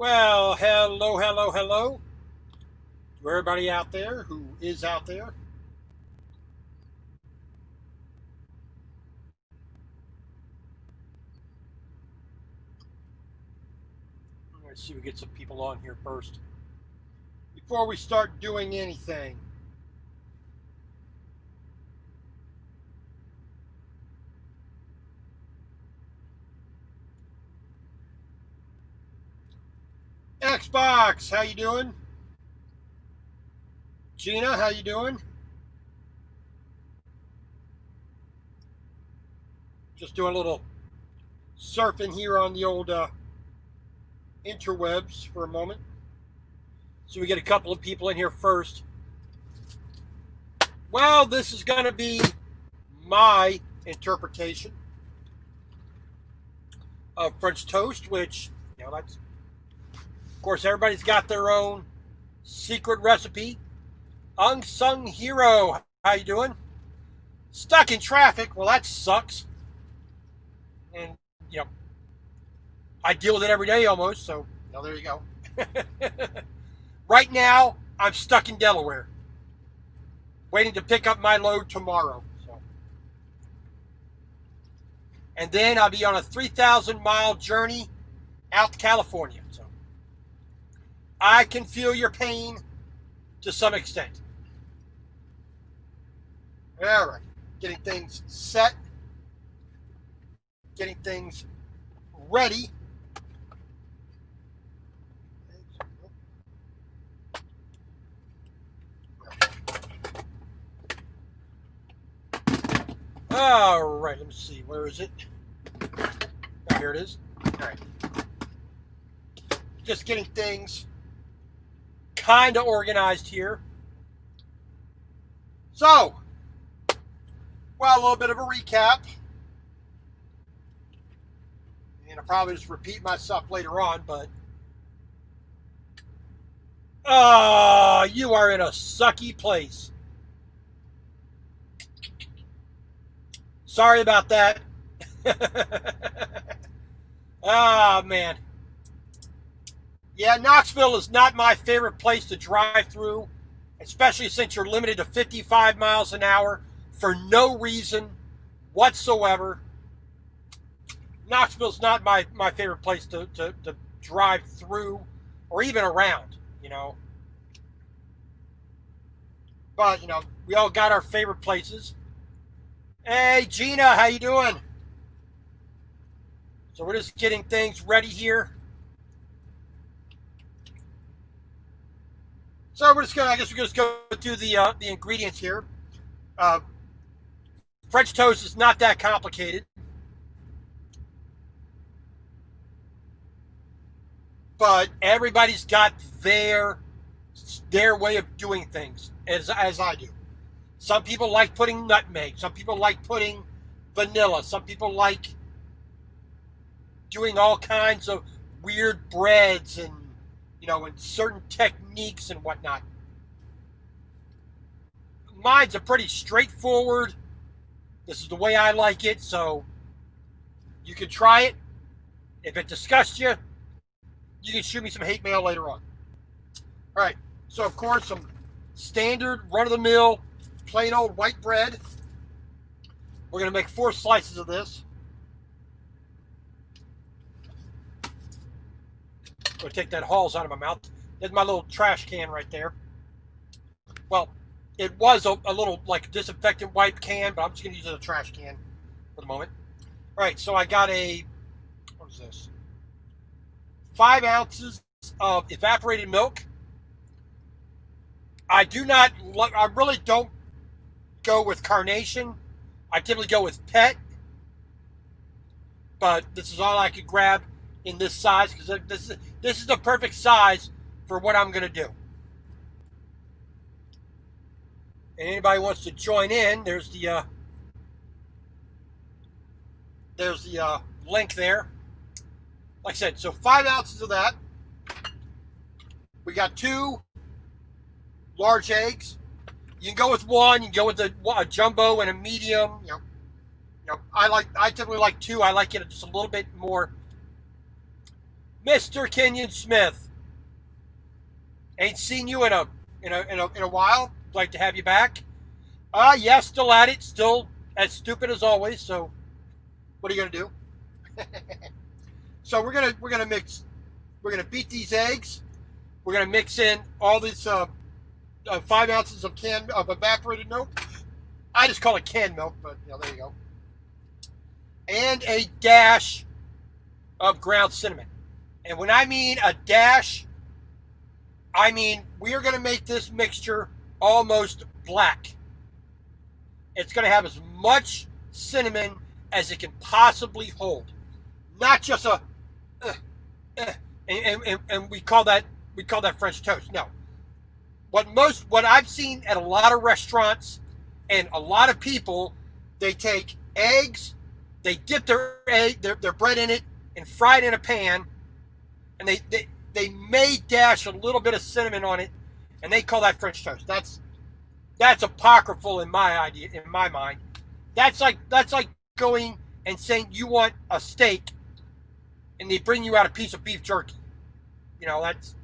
Well, hello, hello, hello to everybody out there who is out there. Let's see if we get some people on here first before we start doing anything. Xbox, how you doing? Gina, how you doing? Just doing a little surfing here on the old interwebs for a moment. So we get a couple of people in here first. Well, this is going to be my interpretation of French toast, which, that's, of course, everybody's got their own secret recipe. Unsung hero, how you doing? Stuck in traffic. Well, that sucks. And I deal with it every day almost. So, there you go. Right now, I'm stuck in Delaware, waiting to pick up my load tomorrow. And then I'll be on a 3,000-mile journey out to California. So I can feel your pain to some extent. All right, getting things set, getting things ready. All right, let me see. Where is it? Oh, here it is. All right. Just getting things kind of organized here. So, well, a little bit of a recap. And I'll probably just repeat myself later on, but you are in a sucky place. Sorry about that. Man. Yeah, Knoxville is not my favorite place to drive through, especially since you're limited to 55 miles an hour for no reason whatsoever. Knoxville's not my favorite place to drive through or even around, But, we all got our favorite places. Hey, Gina, how you doing? So we're just getting things ready here. So we're just gonna, I guess we're just go through the ingredients here. French toast is not that complicated, but everybody's got their way of doing things, as I do. Some people like putting nutmeg. Some people like putting vanilla. Some people like doing all kinds of weird breads and, and certain techniques and whatnot. Mine's a pretty straightforward. This is the way I like it, so you can try it. If it disgusts you, you can shoot me some hate mail later on. All right, so of course, some standard run-of-the-mill plain old white bread. We're going to make 4 slices of this. I'm going to take that Halls out of my mouth. There's my little trash can right there. Well, it was a little like disinfectant wipe can, but I'm just going to use it as a trash can for the moment. All right, so I got what is this? 5 ounces of evaporated milk. I really don't go with Carnation. I typically go with Pet, but this is all I could grab in this size because this is the perfect size for what I'm going to do. And anybody wants to join in, there's the link there. Like I said, so 5 ounces of that. We got 2 large eggs. You can go with 1. You can go with a jumbo and a medium. I typically like 2. I like it just a little bit more Mr. Kenyon Smith. Ain't seen you in a while. Like to have you back. Yes, still at it, still as stupid as always. So, what are you gonna do? So we're gonna mix. We're gonna beat these eggs. We're gonna mix in all these 5 ounces of evaporated milk. I just call it canned milk, but there you go. And a dash of ground cinnamon. And when I mean a dash, I mean we are going to make this mixture almost black. It's going to have as much cinnamon as it can possibly hold. Not just a and we call that French toast. No. What I've seen at a lot of restaurants and a lot of people, they take eggs, they dip their bread in it and fry it in a pan, and they may dash a little bit of cinnamon on it, and they call that French toast. That's apocryphal in my mind. That's like going and saying you want a steak, and they bring you out a piece of beef jerky. That's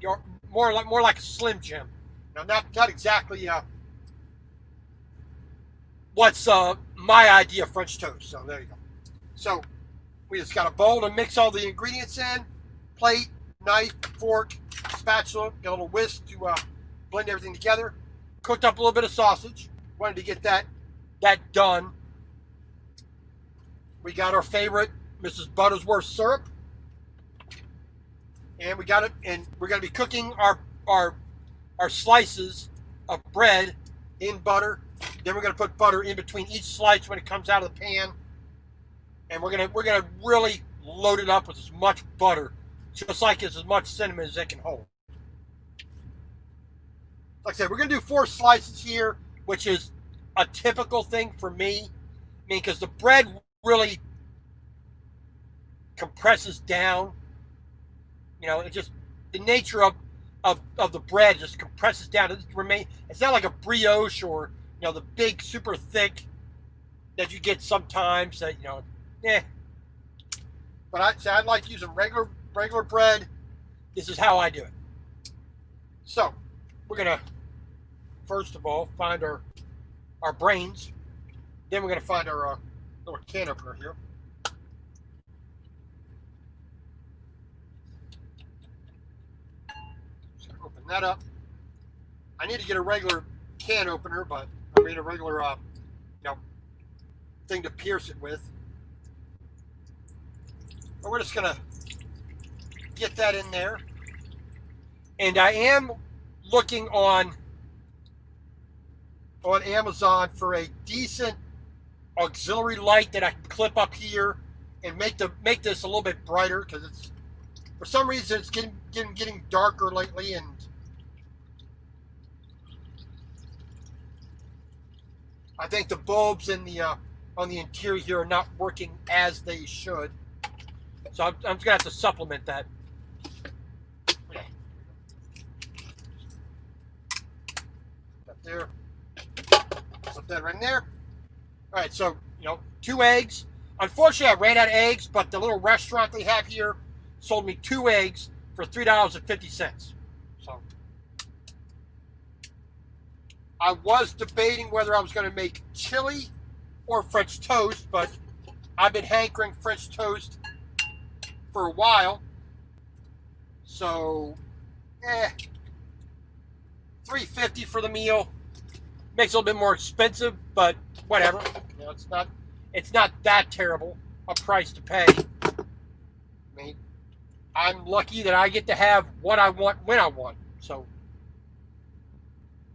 you're more like a Slim Jim. Not exactly what's my idea of French toast. So there you go. So we just got a bowl to mix all the ingredients in. Plate, knife, fork, spatula. Got a little whisk to blend everything together. Cooked up a little bit of sausage. Wanted to get that done. We got our favorite Mrs. Buttersworth syrup. And we got it, and we're going to be cooking our slices of bread in butter. Then we're going to put butter in between each slice when it comes out of the pan, and we're gonna really load it up with as much butter, just like as much cinnamon as it can hold. Like I said, we're going to do 4 slices here, which is a typical thing for me. Because the bread really compresses down. It just, the nature of the bread just compresses down. It's not like a brioche or the big super thick that you get sometimes. That But I'd like using regular bread. This is how I do it. So we're gonna first of all find our brains. Then we're gonna find our little can opener here. Open that up. I need to get a regular can opener, but I mean a regular thing to pierce it with. But we're just gonna get that in there. And I am looking on Amazon for a decent auxiliary light that I can clip up here and make this a little bit brighter, because it's, for some reason, it's getting darker lately, and I think the bulbs in the on the interior here are not working as they should. So I'm just gonna have to supplement that. Okay. Up there. Put that right in there. All right, so 2 eggs. Unfortunately, I ran out of eggs, but the little restaurant they have here sold me 2 eggs for $3.50. So I was debating whether I was going to make chili or French toast, but I've been hankering French toast for a while. So, $3.50 for the meal. Makes it a little bit more expensive, but whatever. It's not that terrible a price to pay. I mean, I'm lucky that I get to have what I want when I want. So,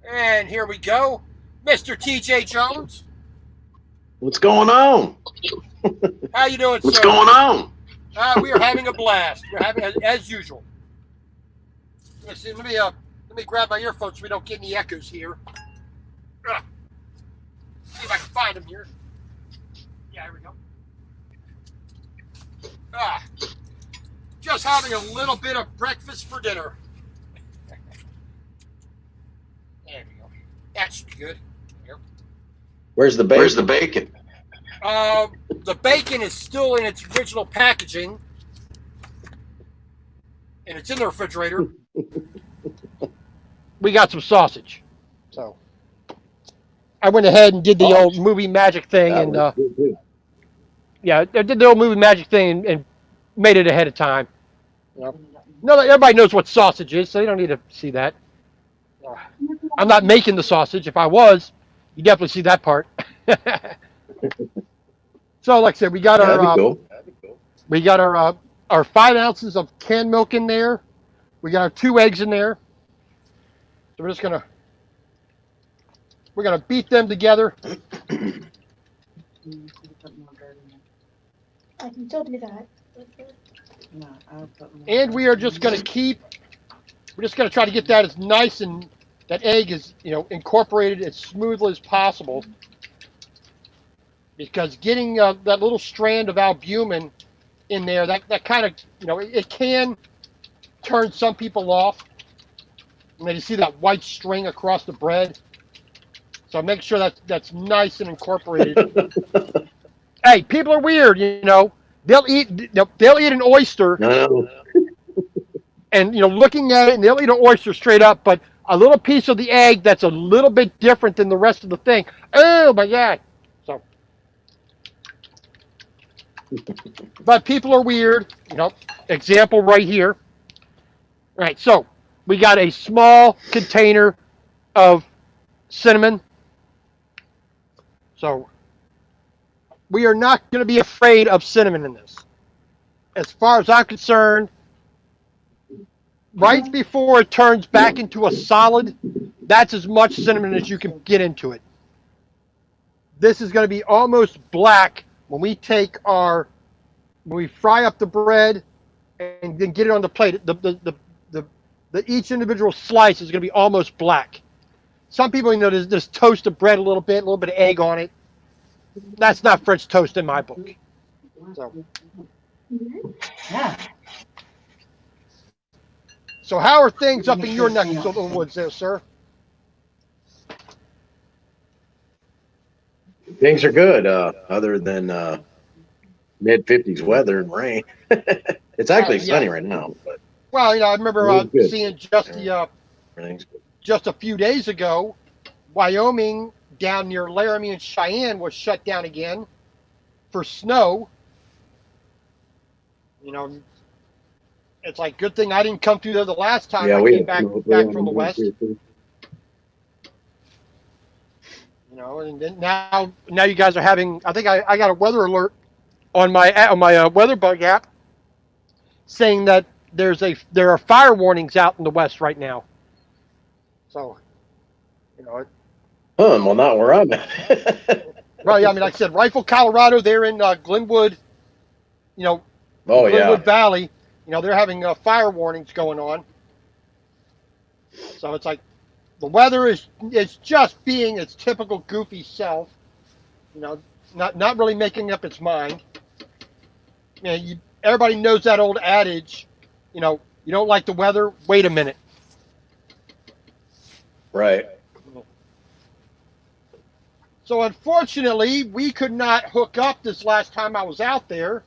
and here we go, Mr. T.J. Jones. What's going on? How you doing, What's sir? going on? We are having a blast. We're having as usual. Let me grab my earphones so we don't get any echoes here. See if I can find them here. Yeah, here we go. Just having a little bit of breakfast for dinner. There we go. That should be good. Here. Where's the bacon? Where's the bacon? The bacon is still in its original packaging. and it's in the refrigerator. We got some sausage. So I went ahead and did the old movie magic thing, That and was good, too. yeah, I did the old movie magic thing and made it ahead of time. No, everybody knows what sausage is, so you don't need to see that. I'm not making the sausage. If I was, you definitely see that part. So, like I said, That'd be cool. we got our 5 ounces of canned milk in there. We got our 2 eggs in there. So we're gonna beat them together. I can still do that. And we are just gonna we're just gonna try to get that as nice and that egg is, incorporated as smoothly as possible. Because getting that little strand of albumin in there, that kind of, it can turn some people off. And then you see that white string across the bread. So make sure that's nice and incorporated. Hey, people are weird, They'll eat an oyster, No. and looking at it, and they'll eat an oyster straight up, but a little piece of the egg that's a little bit different than the rest of the thing. Oh my God! So, but people are weird. Example right here. All right, so we got a small container of cinnamon. So we are not going to be afraid of cinnamon in this. As far as I'm concerned, right before it turns back into a solid, that's as much cinnamon as you can get into it. This is going to be almost black when we fry up the bread and then get it on the plate. The each individual slice is going to be almost black. Some people, just toast the bread a little bit of egg on it. That's not French toast in my book. So. Yeah. So how are things up in your neck of the woods there, sir? Things are good, other than mid-50s weather and rain. It's actually sunny right now. But well, I remember seeing just everything's good. just a few days ago, Wyoming down near Laramie and Cheyenne was shut down again for snow. It's like, good thing I didn't come through there the last time I came back from the west. And then now you guys are having. I think I got a weather alert on my weather bug app saying that there are fire warnings out in the west right now. So, well, not where I'm at. Well, yeah, like I said, Rifle, Colorado. They're in Glenwood. Glenwood Valley. They're having fire warnings going on. So it's like the weather is just being its typical goofy self. Not really making up its mind. Everybody knows that old adage. You don't like the weather. Wait a minute. Right. So unfortunately, we could not hook up this last time I was out there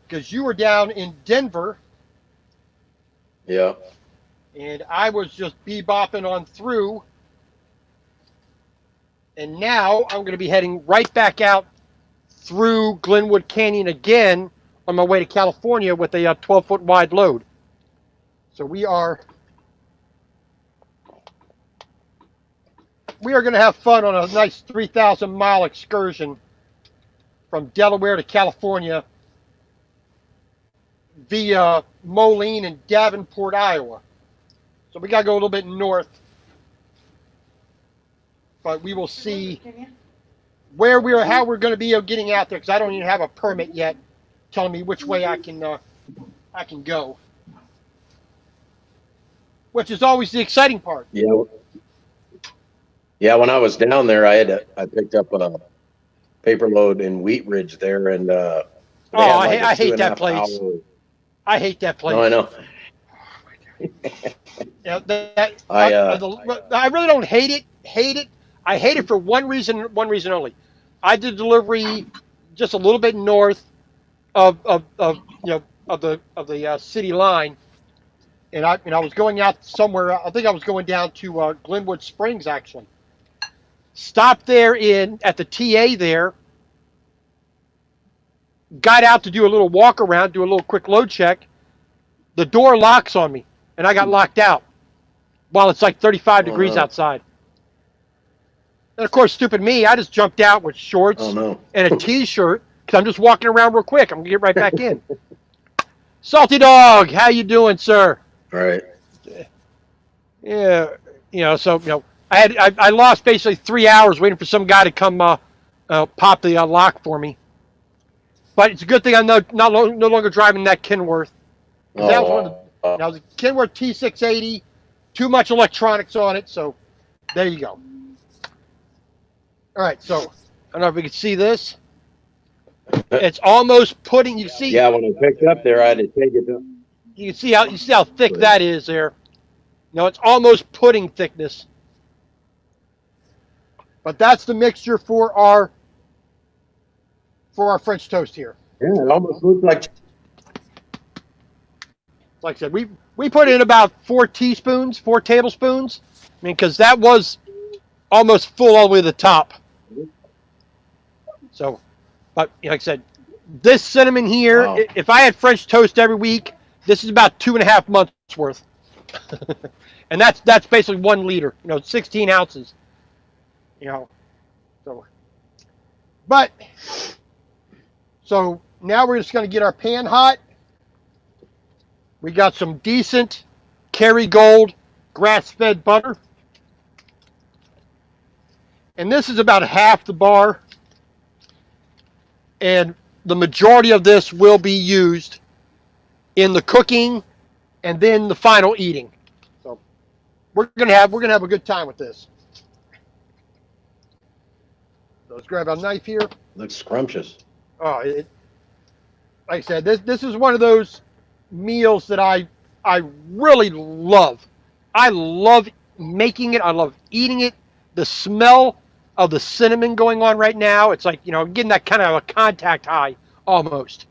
because you were down in Denver. Yeah. And I was just bebopping on through. And now I'm going to be heading right back out through Glenwood Canyon again on my way to California with a 12-foot wide load. So we are going to have fun on a nice 3,000-mile excursion from Delaware to California via Moline and Davenport, Iowa. So we got to go a little bit north. But we will see how we're going to be getting out there, because I don't even have a permit yet telling me which way I can go. Which is always the exciting part. Yeah. Yeah, when I was down there, I picked up a paper load in Wheat Ridge there, and I hate that place. I hate that place. No, I know. I really don't hate it. I hate it for one reason only. I did delivery just a little bit north of the city line, and I was going out somewhere. I think I was going down to Glenwood Springs actually. Stopped there at the TA there. Got out to do a little walk around, do a little quick load check. The door locks on me, and I got locked out while it's like 35 degrees outside. And of course, stupid me, I just jumped out with shorts and a t-shirt because I'm just walking around real quick. I'm gonna get right back in. Salty Dog, how you doing, sir? All right. Yeah, I lost basically 3 hours waiting for some guy to come pop the lock for me. But it's a good thing I'm no longer driving that Kenworth. That was a Kenworth T680. Too much electronics on it, so there you go. All right, so I don't know if we can see this. It's almost pudding. You see? Yeah, when I picked up there, I had to take it down. You see how thick that is there. It's almost pudding thickness. But that's the mixture for our French toast here. Yeah, it almost looks like. Like I said, we put in about 4 tablespoons. I mean, because that was almost full all the way to the top. So, but like I said, this cinnamon here, if I had French toast every week, this is about 2.5 months worth. And that's basically 1 liter, 16 ounces. So now we're just going to get our pan hot. We got some decent Kerrygold grass-fed butter. And this is about half the bar. And the majority of this will be used in the cooking and then the final eating. So we're gonna have a good time with this. So let's grab a knife here. Looks scrumptious. Oh, like I said, this is one of those meals that I really love. I love making it. I love eating it. The smell of the cinnamon going on right now, it's like, getting that kind of a contact high almost.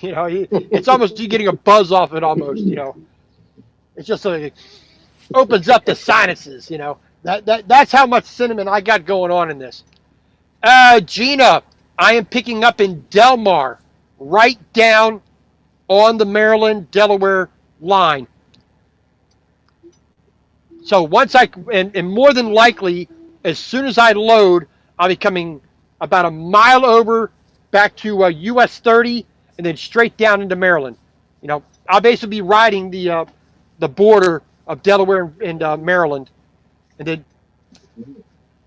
It's almost you getting a buzz off it almost, It's just like opens up the sinuses, That's how much cinnamon I got going on in this. Gina, I am picking up in Delmar, right down on the Maryland-Delaware line. So once and more than likely, as soon as I load, I'll be coming about a mile over back to US 30 and then straight down into Maryland. I'll basically be riding the border of Delaware and Maryland. And then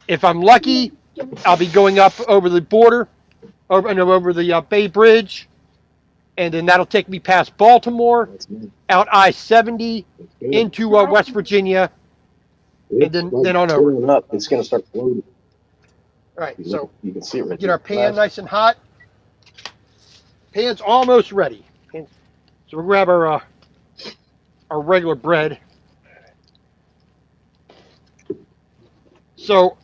if I'm lucky, I'll be going up over the border, over the Bay Bridge, and then that'll take me past Baltimore, out I-70 into West Virginia, and then on over. It's going to start floating. All right, so you can see it right get our pan nice and hot. Pan's almost ready. So we'll grab our regular bread. So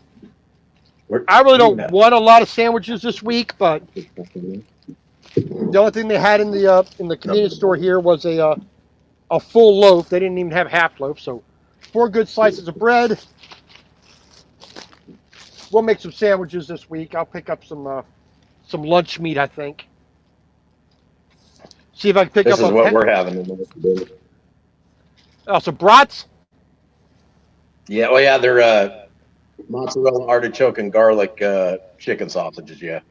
I really don't want a lot of sandwiches this week, but the only thing they had in the convenience store here was a full loaf. They didn't even have half loaf, so 4 good slices of bread. We'll make some sandwiches this week. I'll pick up some lunch meat, I think. See if I can pick up. This is what we're having. Some brats. Yeah, well, yeah, they're mozzarella, artichoke, and garlic chicken sausages. Yeah.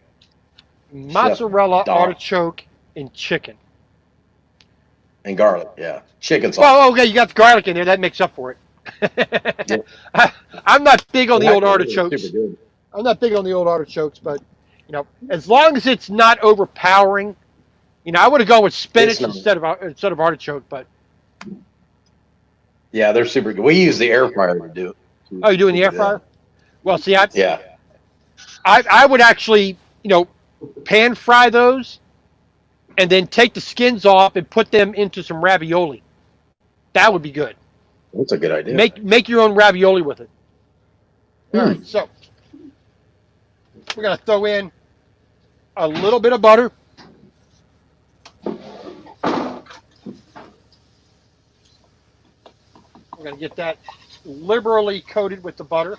Mozzarella, artichoke, and chicken. And garlic, yeah. Chicken sauce. Well, okay, you got the garlic in there. That makes up for it. Yeah. I'm not big on the old artichokes. I'm not big on the old artichokes, but as long as it's not overpowering, I would have gone with spinach instead of artichoke. But yeah, they're super good. We use the air fryer to do it. Oh, you're doing the air fryer? Well, see, yeah. I would actually, pan fry those, and then take the skins off and put them into some ravioli. That would be good. That's a good idea. Make your own ravioli with it. All right, so we're gonna throw in a little bit of butter. We're going to get that liberally coated with the butter.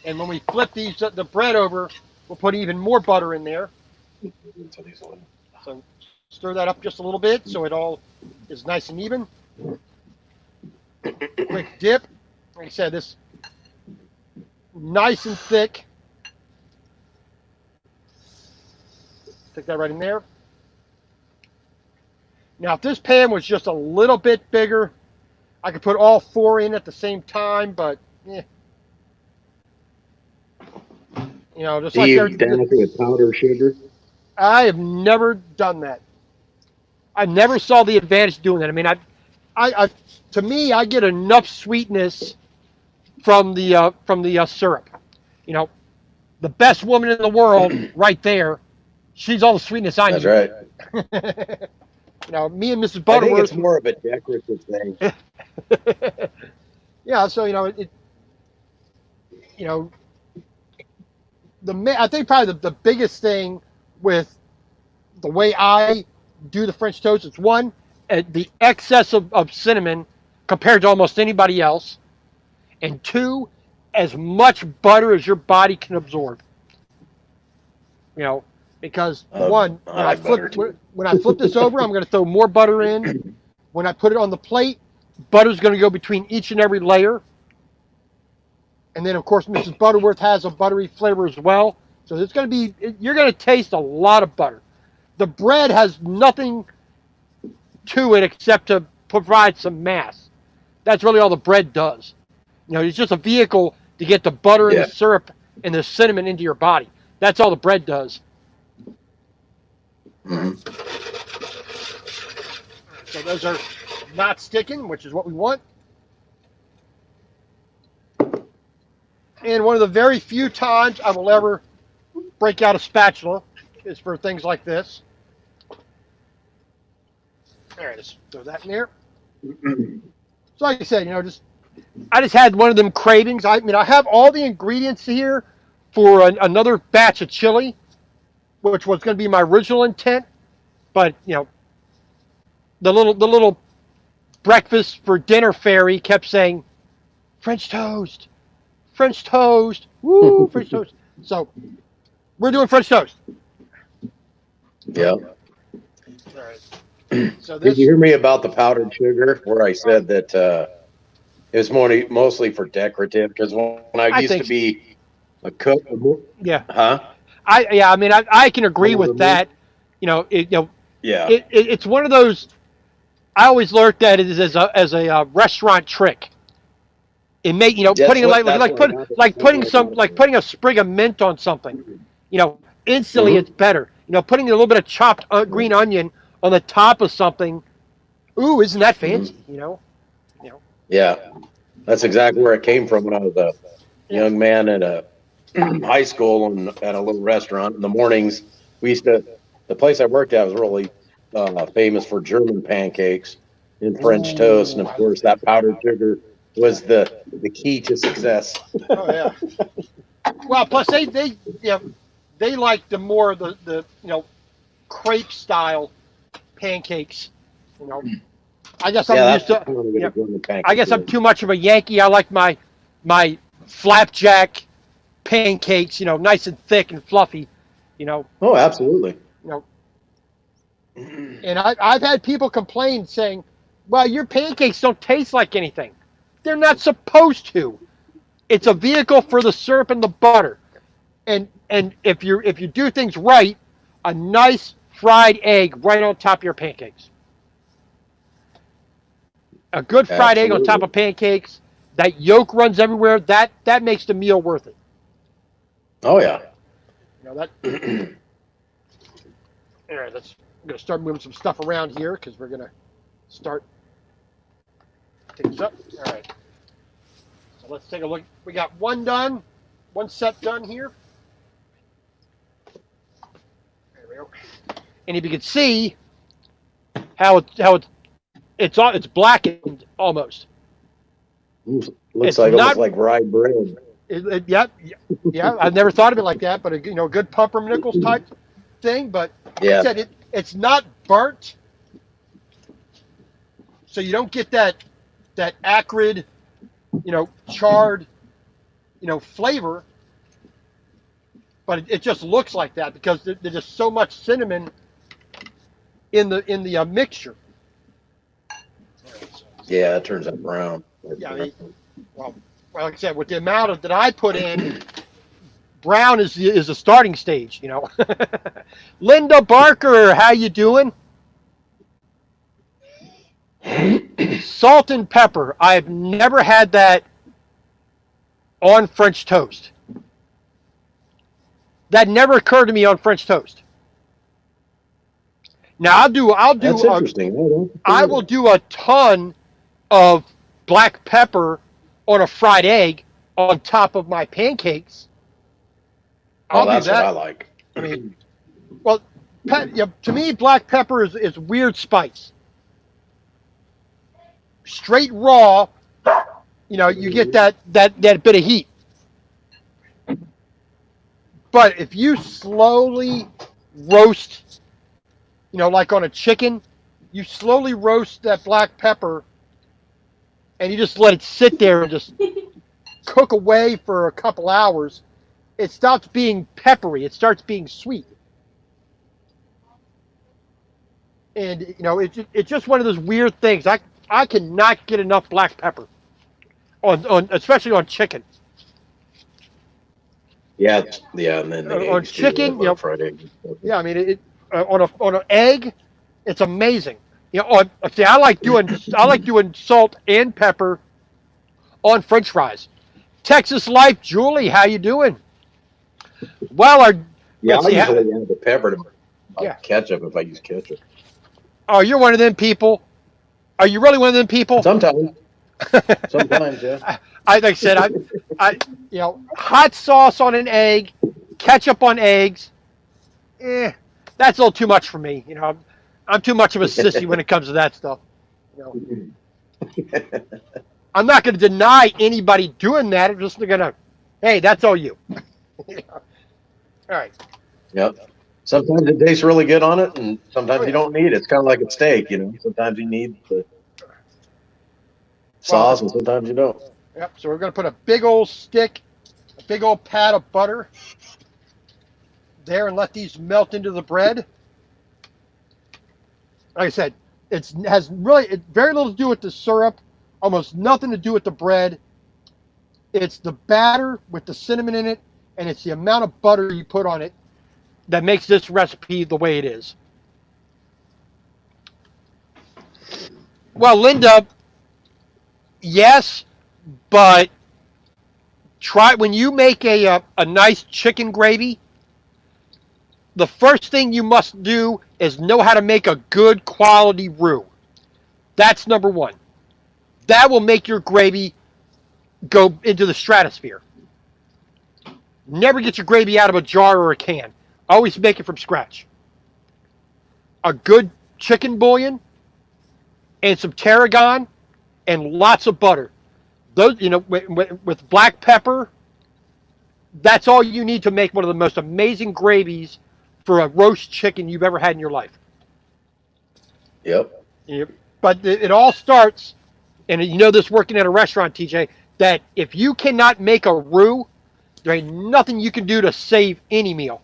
And when we flip the bread over, we'll put even more butter in there. So stir that up just a little bit so it all is nice and even. Quick dip. Like I said, this nice and thick. Stick that right in there. Now, if this pan was just a little bit bigger, I could put all 4 in at the same time, but you know, just like anything with powdered sugar? I have never done that. I never saw the advantage doing that. I mean, I to me, I get enough sweetness from the syrup. You know, the best woman in the world, right there. She's all the sweetness I need. That's right. You know, me and Mrs. I Butterworth. think it's more of a decorative thing. Yeah, so you know you know, I think probably the biggest thing with the way I do the French toast is one, the excess of cinnamon compared to almost anybody else, and two, as much butter as your body can absorb. You know, because one, when I flip this over, I'm going to throw more butter in. When I put it on the plate, butter's going to go between each and every layer. And then, of course, Mrs. Butterworth has a buttery flavor as well. So it's going to be, you're going to taste a lot of butter. The bread has nothing to it except to provide some mass. That's really all the bread does. You know, it's just a vehicle to get the butter and the syrup and the cinnamon into your body. That's all the bread does. Mm-hmm. So those are not sticking, which is what we want. And one of the very few times I will ever break out a spatula is for things like this. All right, let's throw that in there. So like I said, you know, I just had one of them cravings. I mean, I have all the ingredients here for another batch of chili, which was going to be my original intent. But, you know, the little breakfast for dinner fairy kept saying, French toast, woo, French toast. So we're doing French toast. Yeah. All right. So Did you hear me about the powdered sugar, where I said that it was mostly for decorative? Because when I used to be a cook, I mean, I can agree with that. You know, it's one of those. I always learned that it is as a restaurant trick. It make putting putting a sprig of mint on something. You know, instantly it's better. You know, putting a little bit of chopped green onion on the top of something. Ooh, isn't that fancy? You know. Yeah, that's exactly where it came from when I was a young man at a high school and at a little restaurant. In the mornings, the place I worked at was really famous for German pancakes and French toast, and of course that powdered sugar was the key to success. Oh yeah. Well, plus they like the more the crepe style pancakes. You know, I guess I'm used to. I guess I'm too much of a Yankee. I like my flapjack pancakes. You know, nice and thick and fluffy. You know. Oh, absolutely. You know. And I've had people complain saying, "Well, your pancakes don't taste like anything." They're not supposed to. It's a vehicle for the syrup and the butter. And if you do things right, a nice fried egg right on top of your pancakes. A good fried egg on top of pancakes, that yolk runs everywhere, that makes the meal worth it. Oh yeah. You know that. All right, I'm gonna start moving some stuff around here because we're gonna start things up. All right. So let's take a look. We got one set done here. There we go. And if you can see how it's blackened almost. Looks like rye bread. Yeah. I've never thought of it like that, but a good pumpernickel type thing. But like I said, it's not burnt. So you don't get that acrid, charred, flavor, but it just looks like that because there's just so much cinnamon in the mixture. Yeah, it turns out brown. Yeah, I mean, well, like I said, with the amount that I put in, brown is a starting stage. Linda Barker, how you doing? Salt and pepper. I've never had that on French toast. That never occurred to me on French toast. Now I'll do. That's interesting. I will do a ton of black pepper on a fried egg on top of my pancakes. Oh, that's what I like. I mean, well, to me, black pepper is weird spice. Straight raw, you get that bit of heat. But if you slowly roast, like on a chicken, you slowly roast that black pepper and you just let it sit there and just cook away for a couple hours, it stops being peppery. It starts being sweet. And, it's just one of those weird things. I cannot get enough black pepper, especially on chicken. Yeah, and then on chicken, fried egg. Yeah, I mean, on an egg, it's amazing. See, I like doing salt and pepper on French fries. Texas Life, Julie, how you doing? Well, I usually add the pepper to ketchup if I use ketchup. Oh, you're one of them people. Are you really one of them people? Sometimes. Sometimes, yeah. Like I said, I hot sauce on an egg, ketchup on eggs. That's a little too much for me. I'm too much of a sissy when it comes to that stuff. I'm not going to deny anybody doing that. I'm just going to, hey, that's all you. All right. Yep. Sometimes it tastes really good on it, and sometimes you don't need it. It's kind of like a steak, Sometimes you need the sauce, and sometimes you don't. Yep. So we're going to put a big old stick, a big old pat of butter there, and let these melt into the bread. Like I said, it has very little to do with the syrup, almost nothing to do with the bread. It's the batter with the cinnamon in it, and it's the amount of butter you put on it that makes this recipe the way it is. Well, Linda, yes, but try when you make a nice chicken gravy, the first thing you must do is know how to make a good quality roux. That's number one. That will make your gravy go into the stratosphere. Never get your gravy out of a jar or a can. Always make it from scratch. A good chicken bouillon and some tarragon and lots of butter. Those, with black pepper, that's all you need to make one of the most amazing gravies for a roast chicken you've ever had in your life. Yep. But it all starts, and this working at a restaurant, TJ, that if you cannot make a roux, there ain't nothing you can do to save any meal.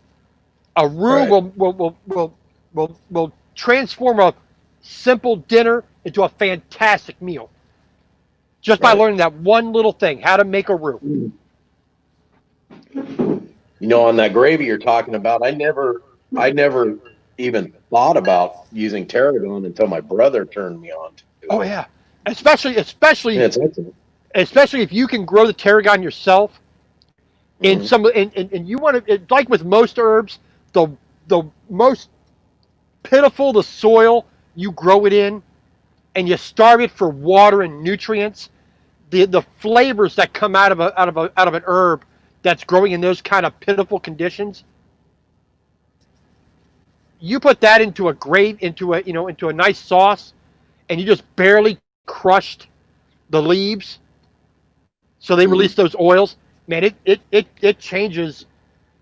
A roux will transform a simple dinner into a fantastic meal. Just by learning that one little thing, how to make a roux. On that gravy you're talking about, I never even thought about using tarragon until my brother turned me on to it. Oh yeah, especially it's excellent. Especially if you can grow the tarragon yourself. And you want to, like with most herbs, the most pitiful the soil you grow it in, and you starve it for water and nutrients, the flavors that come out of an herb that's growing in those kind of pitiful conditions, you put that into a nice sauce, and you just barely crushed the leaves, so they release those oils. Man, it changes,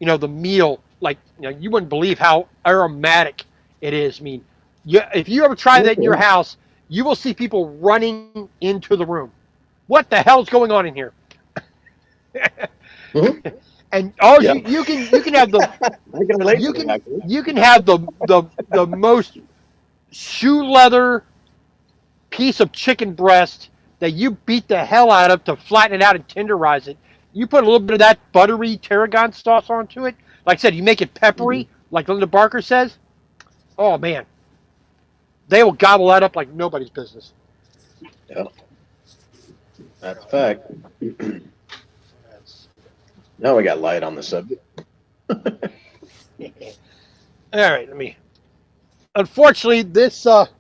the meal. Like, you wouldn't believe how aromatic it is. I mean, if you ever try that in your house, you will see people running into the room. What the hell's going on in here? Mhm. And Yeah. you can have the I can relate you to that, can actually. you can have the most shoe leather piece of chicken breast that you beat the hell out of to flatten it out and tenderize it. You put a little bit of that buttery tarragon sauce onto it. Like I said, you make it peppery, like Linda Barker says. Oh man, they will gobble that up like nobody's business. Yeah, that's a fact. Now we got light on the subject. All right, let me. Unfortunately, this hot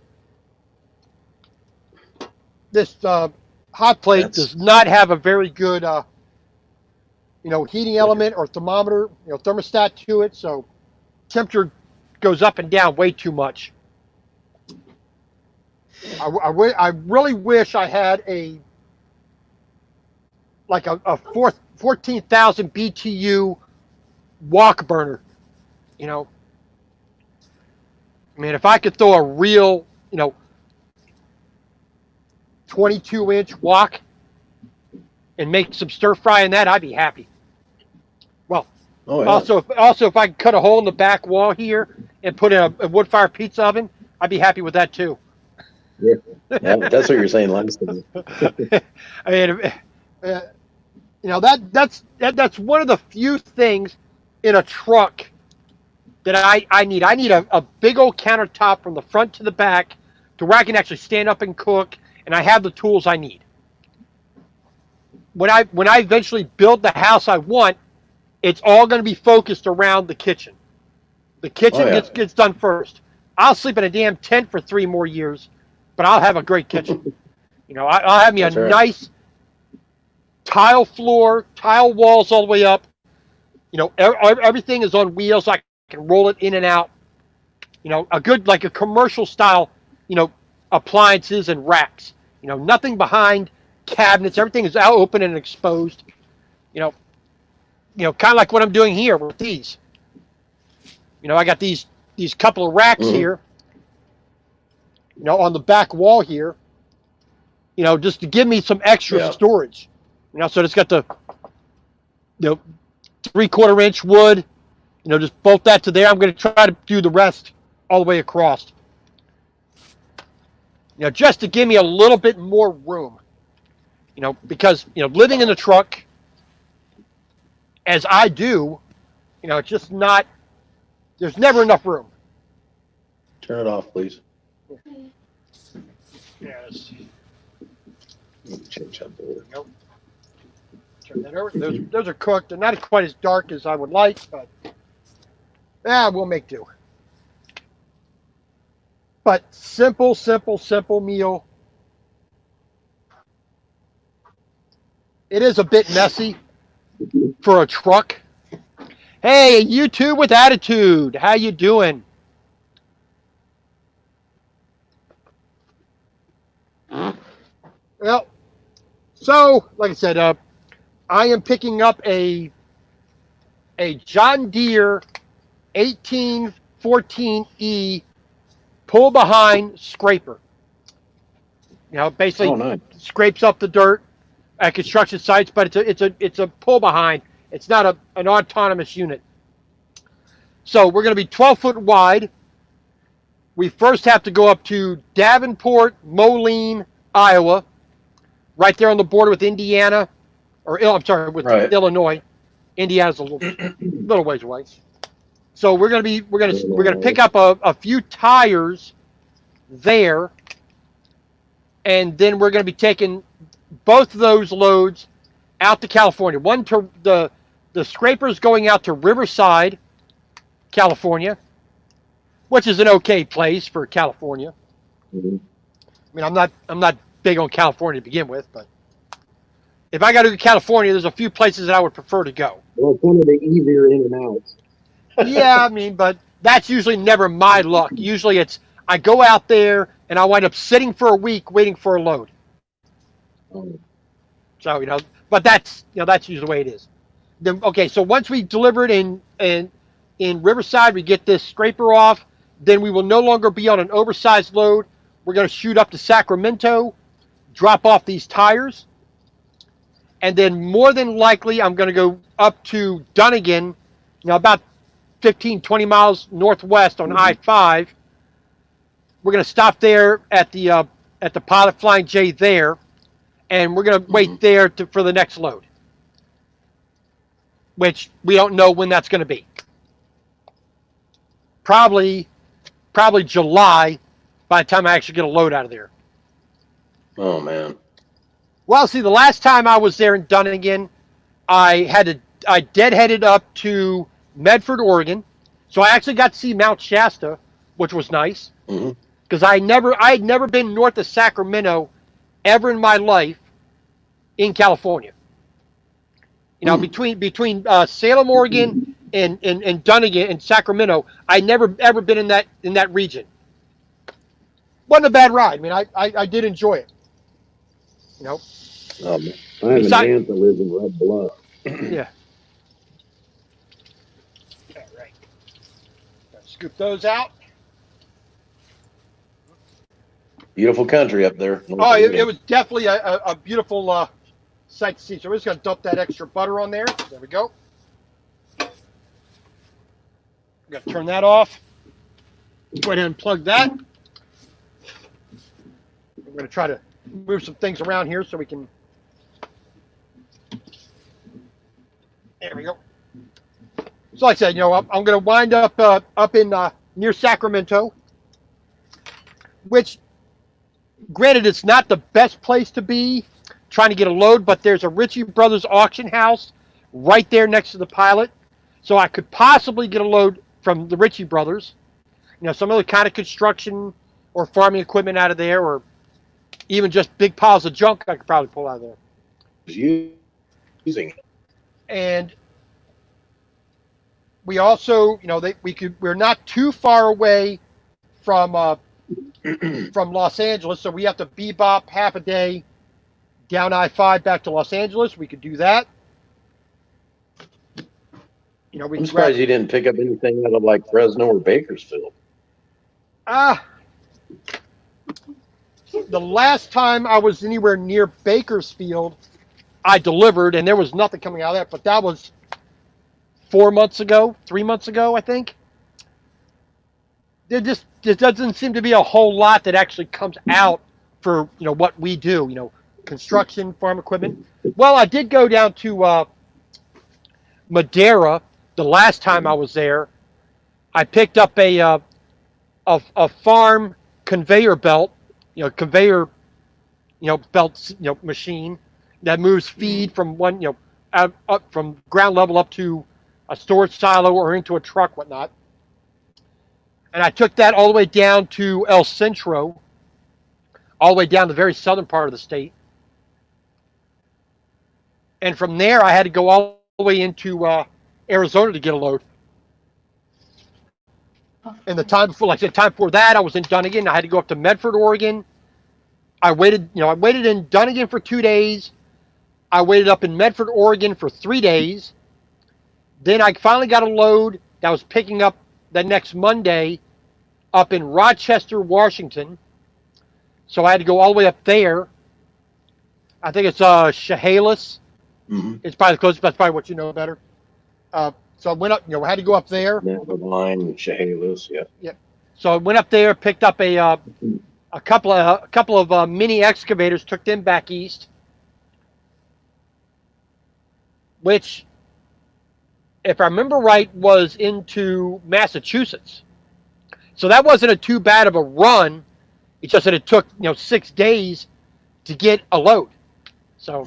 plate That's- does not have a very good heating element or thermometer, thermostat to it, so temperature goes up and down way too much. I really wish I had a 14,000 BTU wok burner. I mean, if I could throw a real, 22-inch wok and make some stir fry in that, I'd be happy. Well, Oh, yeah. also if I could cut a hole in the back wall here and put in a wood fire pizza oven, I'd be happy with that too. Yeah, that's what you're saying last time. I mean, that's one of the few things in a truck that I need. I need a big old countertop from the front to the back to where I can actually stand up and cook, and I have the tools I need. When I eventually build the house I want, it's all going to be focused around the kitchen. The kitchen gets done first. I'll sleep in a damn tent for 3 more years, but I'll have a great kitchen. I'll have me a nice tile floor, tile walls all the way up. Everything is on wheels. I can roll it in and out. A good, like a commercial style, appliances and racks. Nothing behind cabinets. Everything is out open and exposed. Kind of like what I'm doing here with these. I got these couple of racks here. On the back wall here. Just to give me some extra storage. So it's got the 3/4 inch wood. Just bolt that to there. I'm going to try to do the rest all the way across. Just to give me a little bit more room. Because living in the truck, as I do, it's just not. There's never enough room. Turn it off, please. Yes. Change that board. Nope. Turn that over. Those are cooked. They're not quite as dark as I would like, but we'll make do. But simple meal. It is a bit messy for a truck. Hey, YouTube with attitude. How you doing? Well, so like I said, I am picking up a John Deere 1814E pull behind scraper. Basically scrapes up the dirt at construction sites, but it's a pull behind. It's not an autonomous unit. So we're going to be 12 foot wide. We first have to go up to Davenport, Moline, Iowa, right there on the border with Indiana, with Illinois. Indiana's a little ways away. So we're going to pick up a few tires there, and then we're going to be taking both of those loads out to California. One to the scraper's going out to Riverside, California, which is an okay place for California. Mm-hmm. I mean, I'm not big on California to begin with, but if I got to go to California, there's a few places that I would prefer to go. Well, it's one of the easier in and outs. Yeah, I mean, but that's usually never my luck. Usually it's I go out there and I wind up sitting for a week waiting for a load. So, but that's usually the way it is. Then so once we deliver it in Riverside, we get this scraper off, then we will no longer be on an oversized load. we're going to shoot up to Sacramento, drop off these tires, and then more than likely I'm going to go up to Dunnigan, about 15, 20 miles northwest on I-5. We're going to stop there at the Pilot Flying J there, and we're going to wait there for the next load, which we don't know when that's going to be. Probably July by the time I actually get a load out of there. Oh, man. Well, see, the last time I was there in Dunnigan, I deadheaded up to Medford, Oregon. So I actually got to see Mount Shasta, which was nice. Because I had never been north of Sacramento ever in my life in California. Between Salem, Oregon, and Dunnigan and Sacramento, I'd never ever been in that region. Wasn't a bad ride. I mean, I did enjoy it. I have an aunt that lives in Red Bluff. Yeah. All right. Scoop those out. Beautiful country up there. Oh, it was definitely a beautiful sight to see. So we're just going to dump that extra butter on there. There we go. We're going to turn that off. Go ahead and plug that. I'm going to try to move some things around here so we can. There we go. So like I said, I'm going to wind up in near Sacramento, which, granted, it's not the best place to be trying to get a load, but there's a Ritchie Brothers auction house right there next to the Pilot. So I could possibly get a load from the Ritchie Brothers. Some other kind of construction or farming equipment out of there, or even just big piles of junk I could probably pull out of there. Using it. And we also, we're not too far away from Los Angeles, so we have to bebop half a day down I-5 back to Los Angeles. We could do that. I'm surprised you didn't pick up anything out of like Fresno or Bakersfield. The last time I was anywhere near Bakersfield, I delivered, and there was nothing coming out of that, but that was 3 months ago, I think. There doesn't seem to be a whole lot that actually comes out for, what we do, construction, farm equipment. Well, I did go down to Madera the last time I was there. I picked up a farm conveyor belt, belt, machine that moves feed from one, up from ground level up to a storage silo or into a truck, whatnot. And I took that all the way down to El Centro, all the way down to the very southern part of the state. And from there, I had to go all the way into Arizona to get a load. And the time before, like I said, time before that, I was in Dunnigan. I had to go up to Medford, Oregon. I waited in Dunnigan for 2 days. I waited up in Medford, Oregon for 3 days. Then I finally got a load that was picking up the next Monday up in Rochester, Washington. So I had to go all the way up there. I think it's Chehalis. It's probably the closest. That's probably what you know better. So I went up. I had to go up there. Line, Chehalis, yeah. Yeah. So I went up there, picked up a couple of mini excavators, took them back east. Which, if I remember right, was into Massachusetts. So that wasn't too bad of a run. It's just that it took 6 days to get a load. So,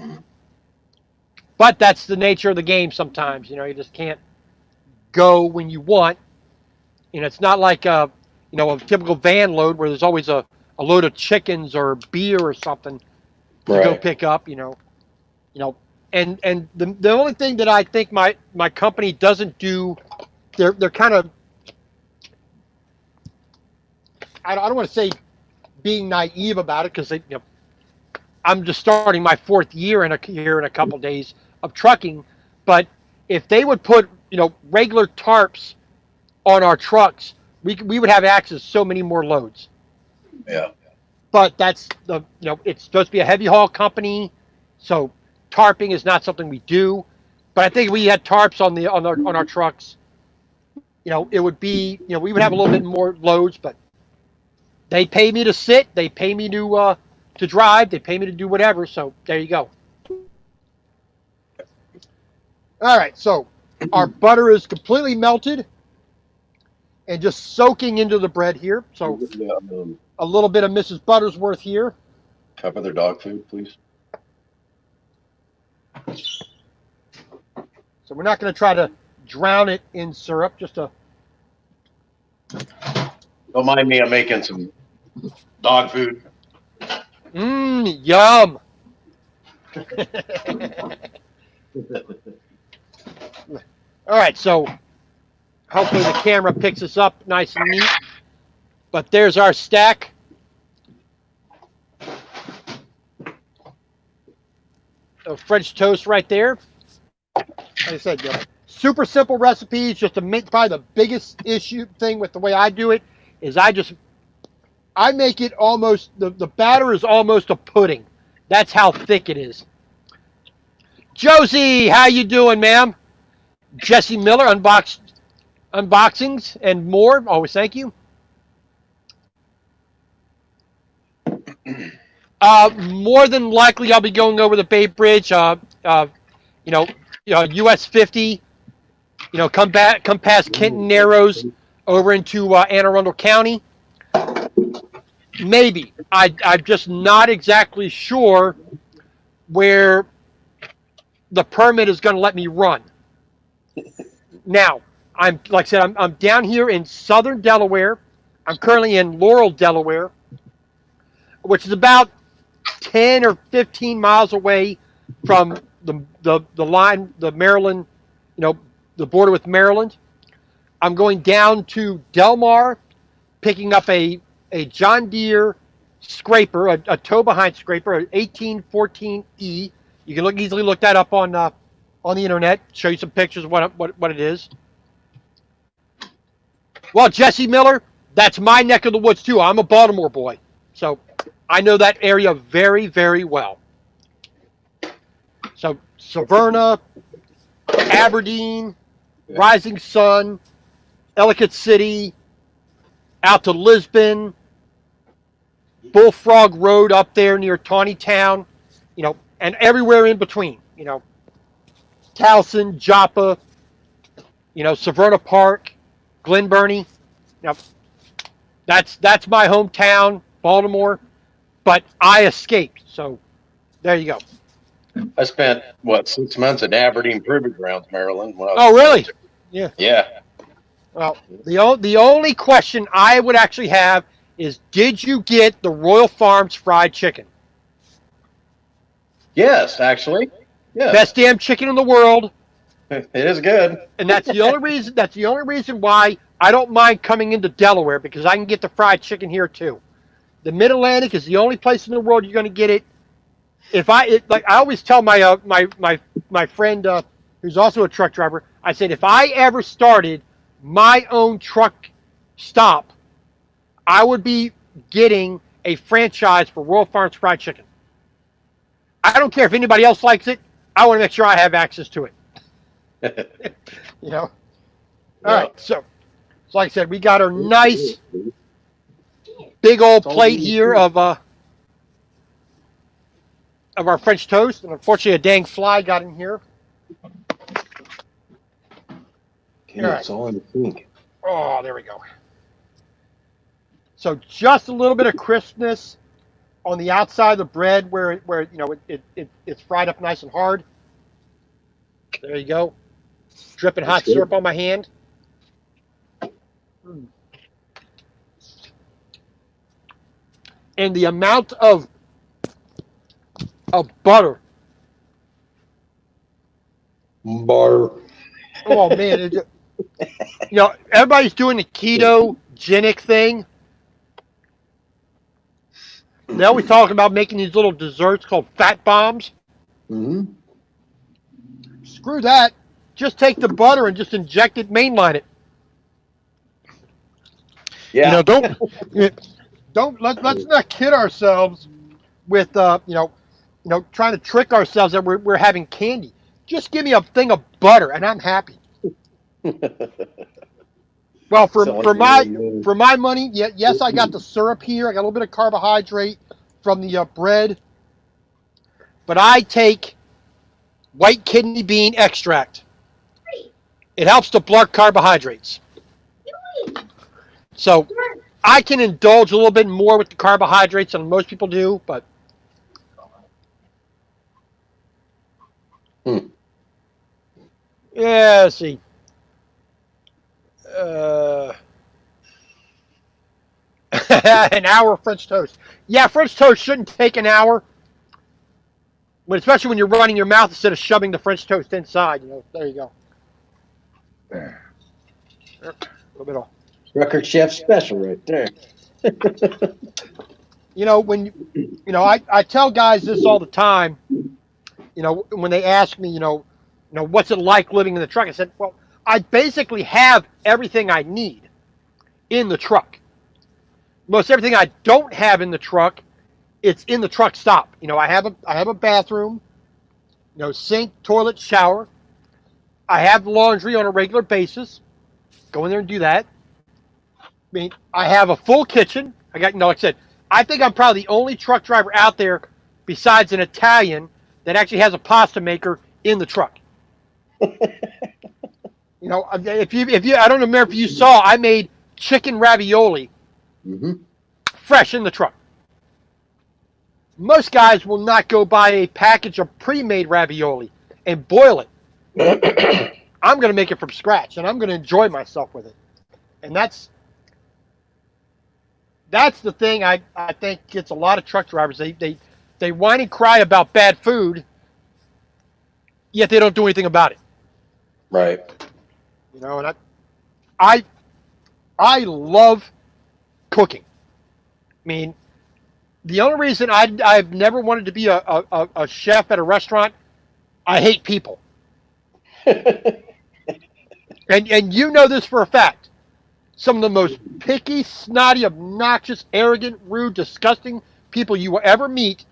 but that's the nature of the game sometimes. You just can't go when you want. It's not like a typical van load where there's always a load of chickens or beer or something to go pick up. And the only thing that I think my company doesn't do, they're kind of, I don't want to say being naive about it, because I'm just starting my 4th year in a couple of days of trucking. But if they would put regular tarps on our trucks, we would have access to so many more loads. Yeah. but that's it's supposed to be a heavy haul company, so tarping is not something we do. But I think if we had tarps on our trucks, it would be, we would have a little bit more loads, but they pay me to sit, they pay me to drive, they pay me to do whatever. So there you go. All right, so our butter is completely melted and just soaking into the bread here. So a little bit of Mrs. Buttersworth here. Cover their dog food, please. So we're not going to try to drown it in syrup, just a... Don't mind me, I'm making some dog food. Yum. All right, so hopefully the camera picks us up nice and neat. But there's our stack. Of French toast right there. Like I said, super simple recipes. Just to make, probably the biggest thing with the way I do it is I make it almost, the batter is almost a pudding. That's how thick it is. Josie, how you doing, ma'am? Jesse Miller, unboxings and more. Always thank you. More than likely, I'll be going over the Bay Bridge. US 50. Come past Kenton Narrows over into Anne Arundel County. Maybe. I'm just not exactly sure where the permit is going to let me run. Now, I'm down here in southern Delaware. I'm currently in Laurel, Delaware, which is about 10 or 15 miles away from the line, the Maryland, the border with Maryland. I'm going down to Delmar, picking up a John Deere scraper, a tow behind scraper, an 1814E. You can easily look that up on the internet. Show you some pictures of what it is. Well, Jesse Miller, that's my neck of the woods too. I'm a Baltimore boy, so I know that area very, very well. So Severna, Aberdeen, Rising Sun, Ellicott City, out to Lisbon, Bullfrog Road up there near Tawnytown, and everywhere in between, Towson, Joppa, Severna Park, Glen Burnie. That's my hometown, Baltimore, but I escaped. So there you go. I spent 6 months at Aberdeen Proving Grounds, Maryland. Oh, really? Yeah. Yeah. Well, the only question I would actually have is, did you get the Royal Farms fried chicken? Yes, actually. Yeah. Best damn chicken in the world. It is good. And that's the only reason. That's the only reason why I don't mind coming into Delaware, because I can get the fried chicken here too. The Mid Atlantic is the only place in the world you're going to get it. I always tell my my friend who's also a truck driver, I said, if I ever started my own truck stop, I would be getting a franchise for Royal Farms fried chicken. I don't care if anybody else likes it. I want to make sure I have access to it. All right. So like I said, we got our nice big old plate here of our French toast, and unfortunately a dang fly got in here. Okay, it's all in the sink. Oh, there we go. So just a little bit of crispness on the outside of the bread where it's fried up nice and hard. There you go. Dripping hot syrup on my hand. And the amount of butter. Oh man, everybody's doing the ketogenic thing. They always talking about making these little desserts called fat bombs. Mm-hmm. Screw that. Just take the butter and just inject it, mainline it. Yeah. let's not kid ourselves with trying to trick ourselves that we're having candy. Just give me a thing of butter and I'm happy. Well, Sounds like a really for my money, yes, I got the syrup here. I got a little bit of carbohydrate from the bread, but I take white kidney bean extract. It helps to block carbohydrates. So I can indulge a little bit more with the carbohydrates than most people do, but yeah, let's see. An hour of French toast. Yeah, French toast shouldn't take an hour, but especially when you're running your mouth instead of shoving the French toast inside. There you go. A little bit of. Record Chef special right there. I tell guys this all the time. When they ask me, what's it like living in the truck? I said, well, I basically have everything I need in the truck. Most everything I don't have in the truck, it's in the truck stop. I have a bathroom, sink, toilet, shower. I have laundry on a regular basis. Go in there and do that. I mean, I have a full kitchen. I got, like I said, I think I'm probably the only truck driver out there besides an Italian that actually has a pasta maker in the truck. If you, I don't remember if you saw, I made chicken ravioli fresh in the truck. Most guys will not go buy a package of pre-made ravioli and boil it. I'm going to make it from scratch, and I'm going to enjoy myself with it. And that's the thing I think gets a lot of truck drivers. They whine and cry about bad food, yet they don't do anything about it. Right. And I love cooking. I mean, the only reason I've never wanted to be a chef at a restaurant, I hate people. and you know this for a fact. Some of the most picky, snotty, obnoxious, arrogant, rude, disgusting people you will ever meet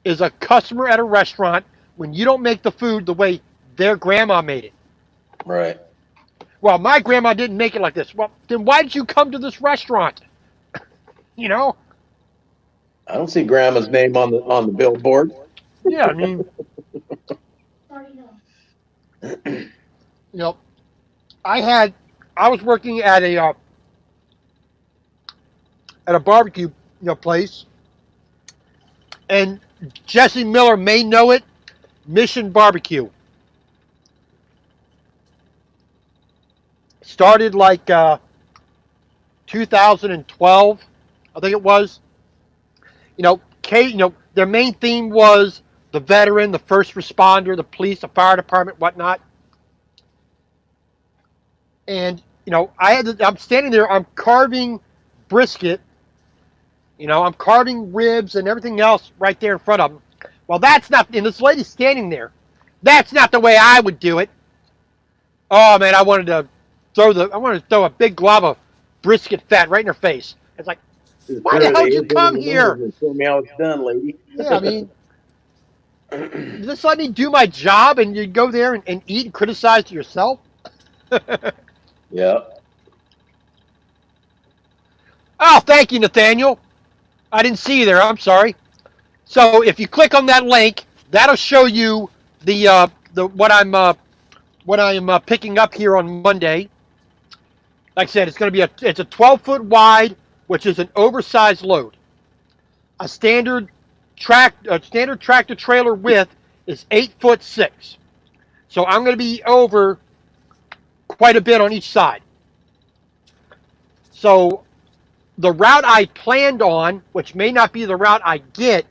is a customer at a restaurant when you don't make the food the way their grandma made it. Right. Well, my grandma didn't make it like this. Well, then why did you come to this restaurant? I don't see grandma's name on the billboard. Yeah, I mean, I was working at a barbecue place, and Jesse Miller may know it, Mission Barbecue. Started like 2012, I think it was. Their main theme was the veteran, the first responder, the police, the fire department, whatnot. And I'm standing there, I'm carving brisket, I'm carving ribs and everything else right there in front of them. Well, that's not, and this lady's standing there. That's not the way I would do it. Oh man, I wanted to throw a big glob of brisket fat right in her face. It's like, why the hell did you come here? Show me how it's done, lady. Yeah, I mean, just let me do my job, and you go there and eat and criticize yourself. Yeah. Oh, thank you, Nathaniel. I didn't see you there. I'm sorry. So if you click on that link, that'll show you what I am picking up here on Monday. Like I said, it's going to be it's a 12-foot wide, which is an oversized load. A standard tractor trailer width is 8'6". So I'm going to be over quite a bit on each side. So the route I planned on, which may not be the route I get,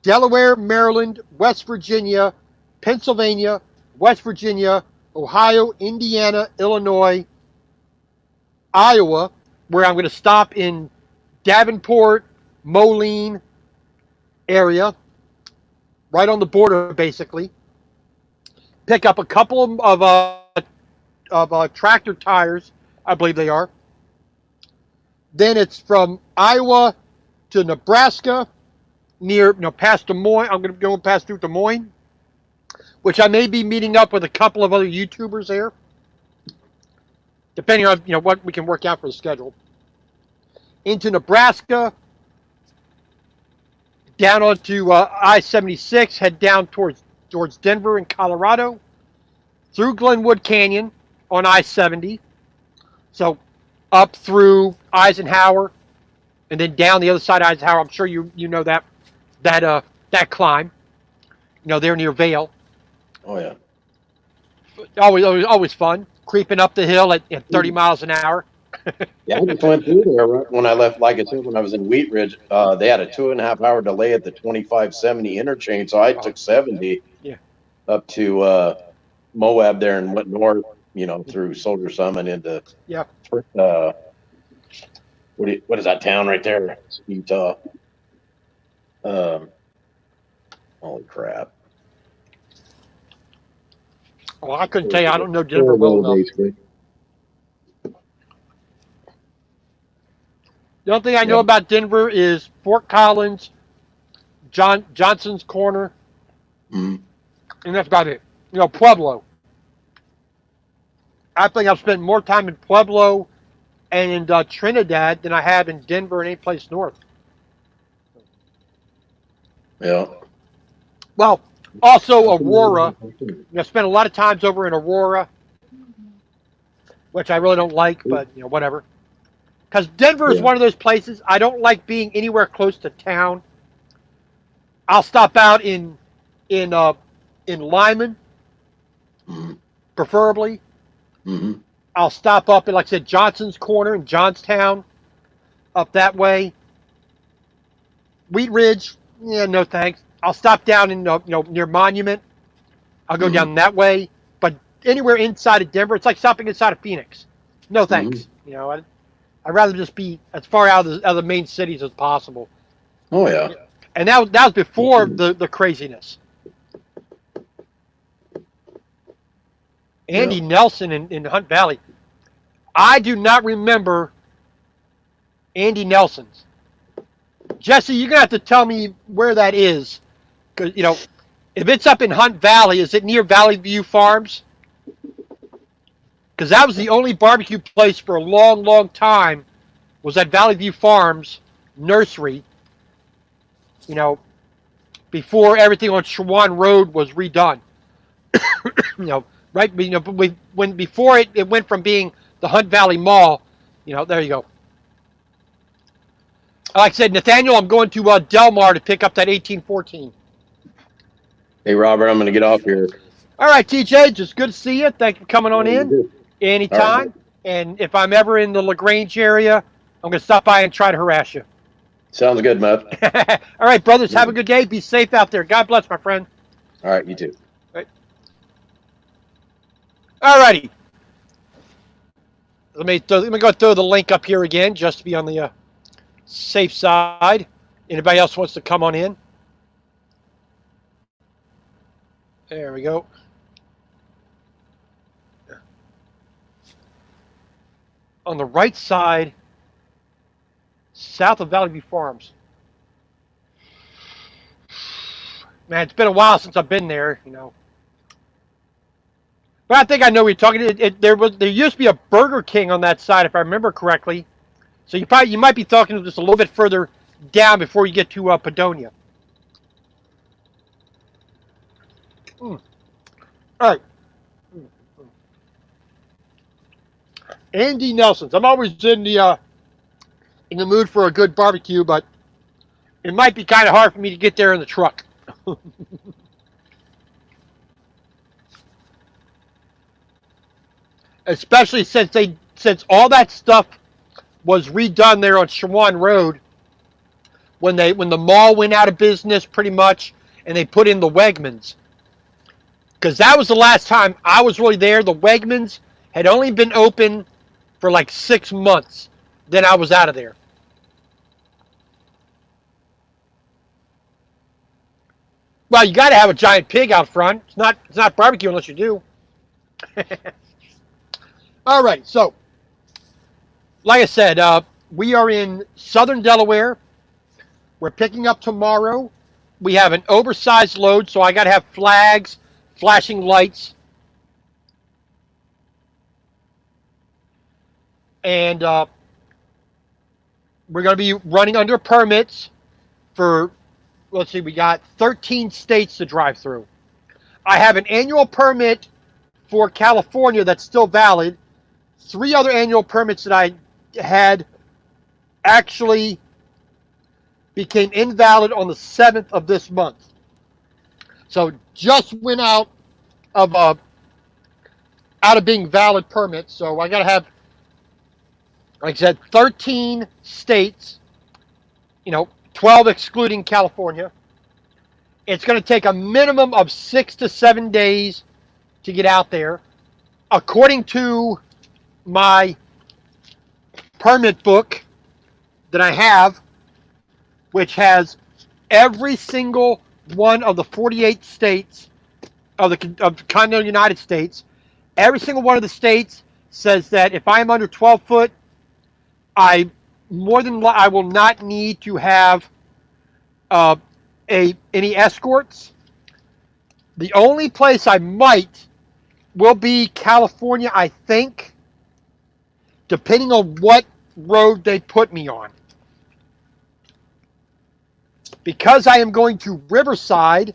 Delaware, Maryland, West Virginia, Pennsylvania, West Virginia, Ohio, Indiana, Illinois, Iowa, where I'm going to stop in Davenport, Moline area, right on the border, basically. Pick up a couple of tractor tires, I believe they are. Then it's from Iowa to Nebraska, near past Des Moines. I'm going to go past through Des Moines, which I may be meeting up with a couple of other YouTubers there, depending on what we can work out for the schedule. Into Nebraska, down onto I-76, head down towards Denver in Colorado, through Glenwood Canyon on I-70, so up through Eisenhower, and then down the other side of Eisenhower. I'm sure you know that climb. They're near Vail. Oh yeah. Always fun. Creeping up the hill at 30 miles an hour. Yeah, I just went through there right when I left. Like I said, when I was in Wheat Ridge, they had a 2.5 hour delay at the 2570 interchange, so I took 70 up to Moab there and went north. Through Soldier Summit into what is that town right there? Utah. Holy crap! Well, I couldn't tell you. I don't know Denver well enough. Basically. The only thing I know about Denver is Fort Collins, Johnson's Corner, and that's about it. Pueblo. I think I've spent more time in Pueblo and in Trinidad than I have in Denver and any place north. Yeah. Well, also Aurora. I spent a lot of times over in Aurora, which I really don't like, but whatever. Because Denver is one of those places I don't like being anywhere close to town. I'll stop out in Lyman, preferably. Mm-hmm. I'll stop up at, like I said, Johnson's Corner in Johnstown, up that way. Wheat Ridge, no thanks. I'll stop down in near Monument. I'll go down that way. But anywhere inside of Denver, it's like stopping inside of Phoenix. No thanks. I'd rather just be as far out of the main cities as possible. Oh yeah. And that was before the craziness. Andy Nelson in Hunt Valley. I do not remember Andy Nelson's. Jesse, you're going to have to tell me where that is. Because, if it's up in Hunt Valley, is it near Valley View Farms? Because that was the only barbecue place for a long, long time was at Valley View Farms nursery, before everything on Shawan Road was redone. Right? When before it went from being the Hunt Valley Mall, there you go. Like I said, Nathaniel, I'm going to Del Mar to pick up that 1814. Hey, Robert, I'm going to get off here. All right, TJ, just good to see you. Thank you for coming on in. Anytime. Right. And if I'm ever in the LaGrange area, I'm going to stop by and try to harass you. Sounds good, Muff. All right, brothers, have a good day. Be safe out there. God bless, my friend. All right, you too. All righty. Let me go throw the link up here again, just to be on the safe side. Anybody else wants to come on in? There we go. On the right side, south of Valley View Farms. Man, it's been a while since I've been there, But I think I know what you're talking. There used to be a Burger King on that side, if I remember correctly. So you might be talking just a little bit further down before you get to Padonia. All right. Andy Nelson's. I'm always in the mood for a good barbecue, but it might be kind of hard for me to get there in the truck. Especially since all that stuff was redone there on Shawan Road when the mall went out of business pretty much, and they put in the Wegmans. Because that was the last time I was really there. The Wegmans had only been open for like 6 months. Then I was out of there. Well, you got to have a giant pig out front. It's not barbecue unless you do. All right, so like I said, we are in southern Delaware. We're picking up tomorrow. We have an oversized load, so I got to have flags, flashing lights. And we're going to be running under permits for, let's see, we got 13 states to drive through. I have an annual permit for California that's still valid. 3 other annual permits that I had actually became invalid on the 7th of this month. So just went out of being valid permits. So I got to have, like I said, 13 states, 12 excluding California. It's going to take a minimum of 6 to 7 days to get out there. According to my permit book that I have, which has every single one of the 48 states of the continental United States, every single one of the states says that if I'm under 12 foot, I will not need to have any escorts. The only place I might will be California, I think, depending on what road they put me on. Because I am going to Riverside,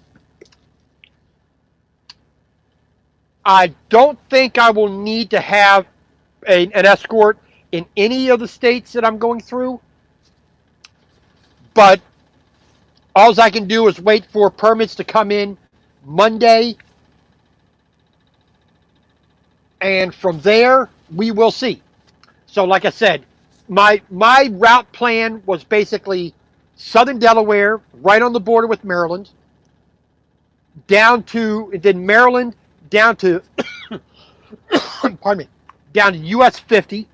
I don't think I will need to have an escort in any of the states that I'm going through. But all I can do is wait for permits to come in Monday. And from there, we will see. So like I said, my route plan was basically southern Delaware, right on the border with Maryland, then Maryland, down to, pardon me, down to US 50,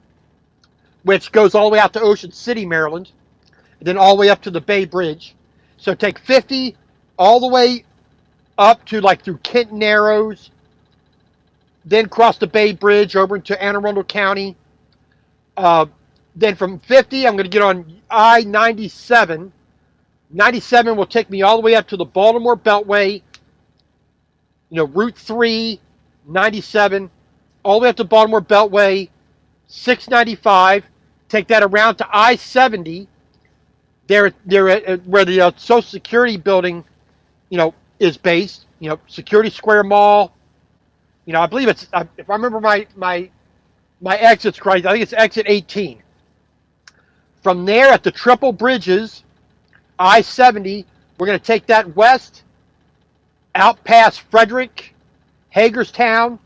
which goes all the way out to Ocean City, Maryland, and then all the way up to the Bay Bridge. So take 50 all the way up to through Kent Narrows, then cross the Bay Bridge over into Anne Arundel County. Then from 50, I'm going to get on I-97. 97 will take me all the way up to the Baltimore Beltway, Route 3, 97, all the way up to Baltimore Beltway, 695, take that around to I-70. They're at where the Social Security building, is based, Security Square Mall. I believe it's, if I remember my exits correct, I think it's exit 18. From there at the Triple Bridges, I-70, we're going to take that west, out past Frederick, Hagerstown.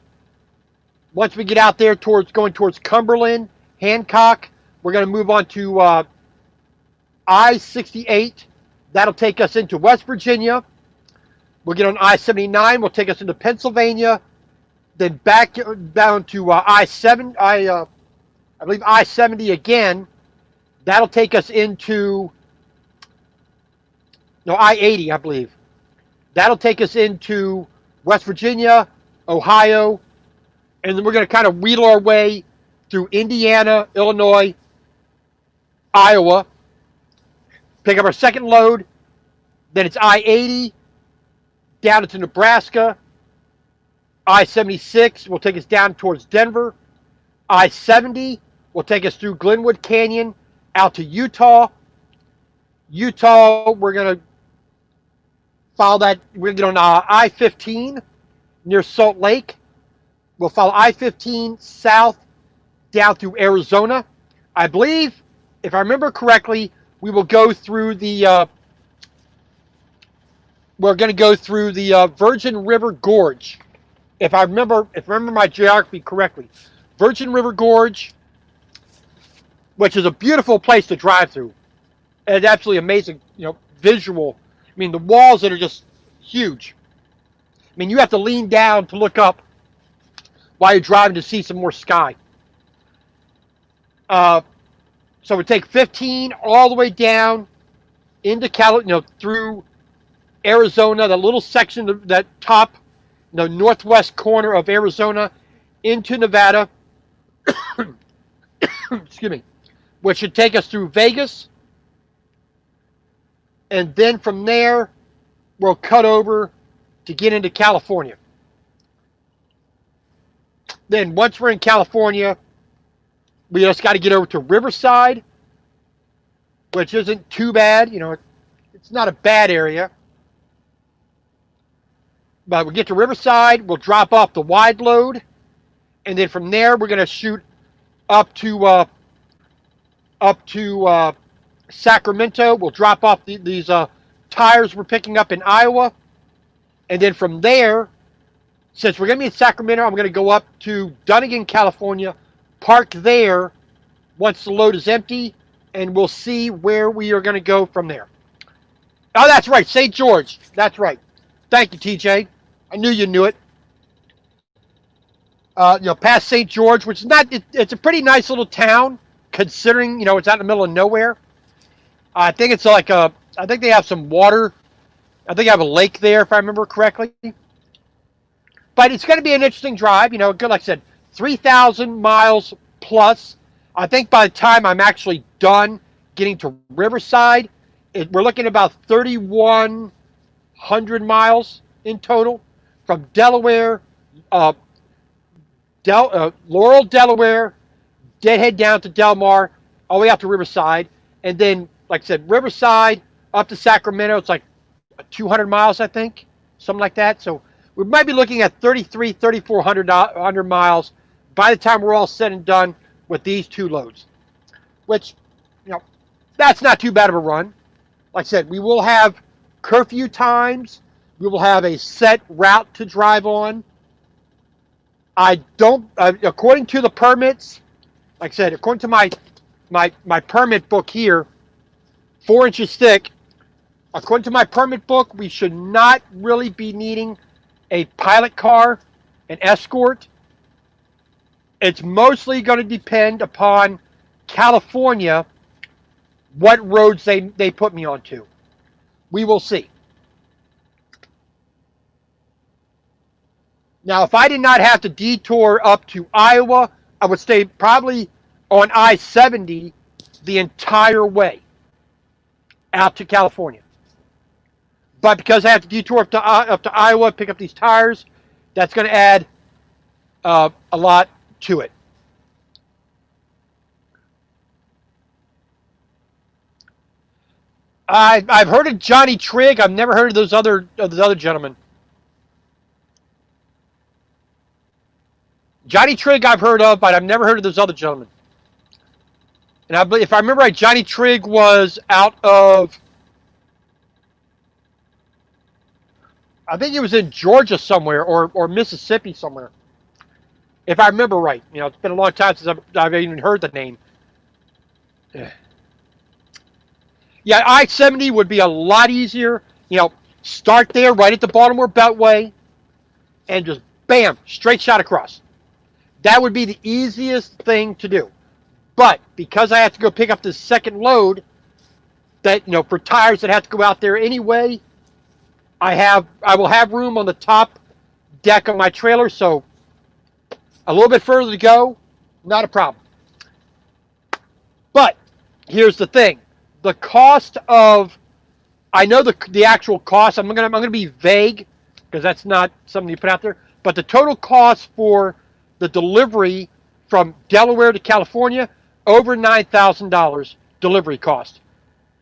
Once we get out there going towards Cumberland, Hancock, we're going to move on to I-68. That'll take us into West Virginia. We'll get on I-79. We'll take us into Pennsylvania. Then back down to I-7, I believe I-70 again. That'll take us into I-80, I believe. That'll take us into West Virginia, Ohio, and then we're going to kind of wheedle our way through Indiana, Illinois, Iowa, pick up our second load, then it's I-80, down into Nebraska, I-76 will take us down towards Denver, I-70 will take us through Glenwood Canyon, out to Utah. Utah, we're going to follow that. We're going to get on I-15 near Salt Lake. We'll follow I-15 south down through Arizona. I believe, if I remember correctly, we will go through the Virgin River Gorge. If I remember my geography correctly. Virgin River Gorge, which is a beautiful place to drive through. And it's absolutely amazing, visual. I mean, the walls that are just huge. I mean, you have to lean down to look up while you're driving to see some more sky. So we take 15 all the way down into through Arizona, the little section of that top, northwest corner of Arizona, into Nevada. Excuse me. which should take us through Vegas. And then from there, we'll cut over to get into California. Then once we're in California, we just got to get over to Riverside, which isn't too bad. You know, it's not a bad area. But we get to Riverside, we'll drop off the wide load, and then from there we're going to shoot up to Sacramento. We'll drop off these tires we're picking up in Iowa, and then from there, since we're going to be in Sacramento, I'm going to go up to Dunnigan, California, park there once the load is empty, and we'll see where we are going to go from there. Oh, that's right, St. George. That's right. Thank you, TJ. I knew you knew it. Past St. George, which is not, it's a pretty nice little town, considering, it's out in the middle of nowhere. I think it's like I think they have some water. I think they have a lake there, if I remember correctly. But it's going to be an interesting drive. Like I said, 3,000 miles plus. I think by the time I'm actually done getting to Riverside, we're looking at about 3,100 miles in total from Delaware, Laurel, Delaware, deadhead down to Del Mar, all the way out to Riverside. And then, like I said, Riverside up to Sacramento, it's like 200 miles, I think, something like that. So we might be looking at 3,400 miles by the time we're all said and done with these two loads, which, that's not too bad of a run. Like I said, we will have curfew times. We will have a set route to drive on. I don't, according to the permits, like I said, according to my permit book here, 4 inches thick, according to my permit book, we should not really be needing a pilot car, an escort. It's mostly going to depend upon California, what roads they put me onto. We will see. Now, if I did not have to detour up to Iowa, I would stay probably on I-70 the entire way out to California. But because I have to detour up to Iowa, pick up these tires, that's going to add a lot to it. I've heard of Johnny Trigg. I've never heard of those other gentlemen. Johnny Trigg I've heard of, but I've never heard of those other gentlemen. And I believe, if I remember right, Johnny Trigg was out of, I think he was in Georgia somewhere or Mississippi somewhere. If I remember right. It's been a long time since I've even heard the name. Yeah, I-70 would be a lot easier. Start there right at the Baltimore Beltway and just bam, straight shot across. That would be the easiest thing to do. But because I have to go pick up this second load, that for tires that have to go out there anyway, I will have room on the top deck of my trailer, so a little bit further to go, not a problem. But here's the thing: the cost of, I know the actual cost. I'm gonna be vague because that's not something you put out there. But the total cost for the delivery from Delaware to California, over $9,000 delivery cost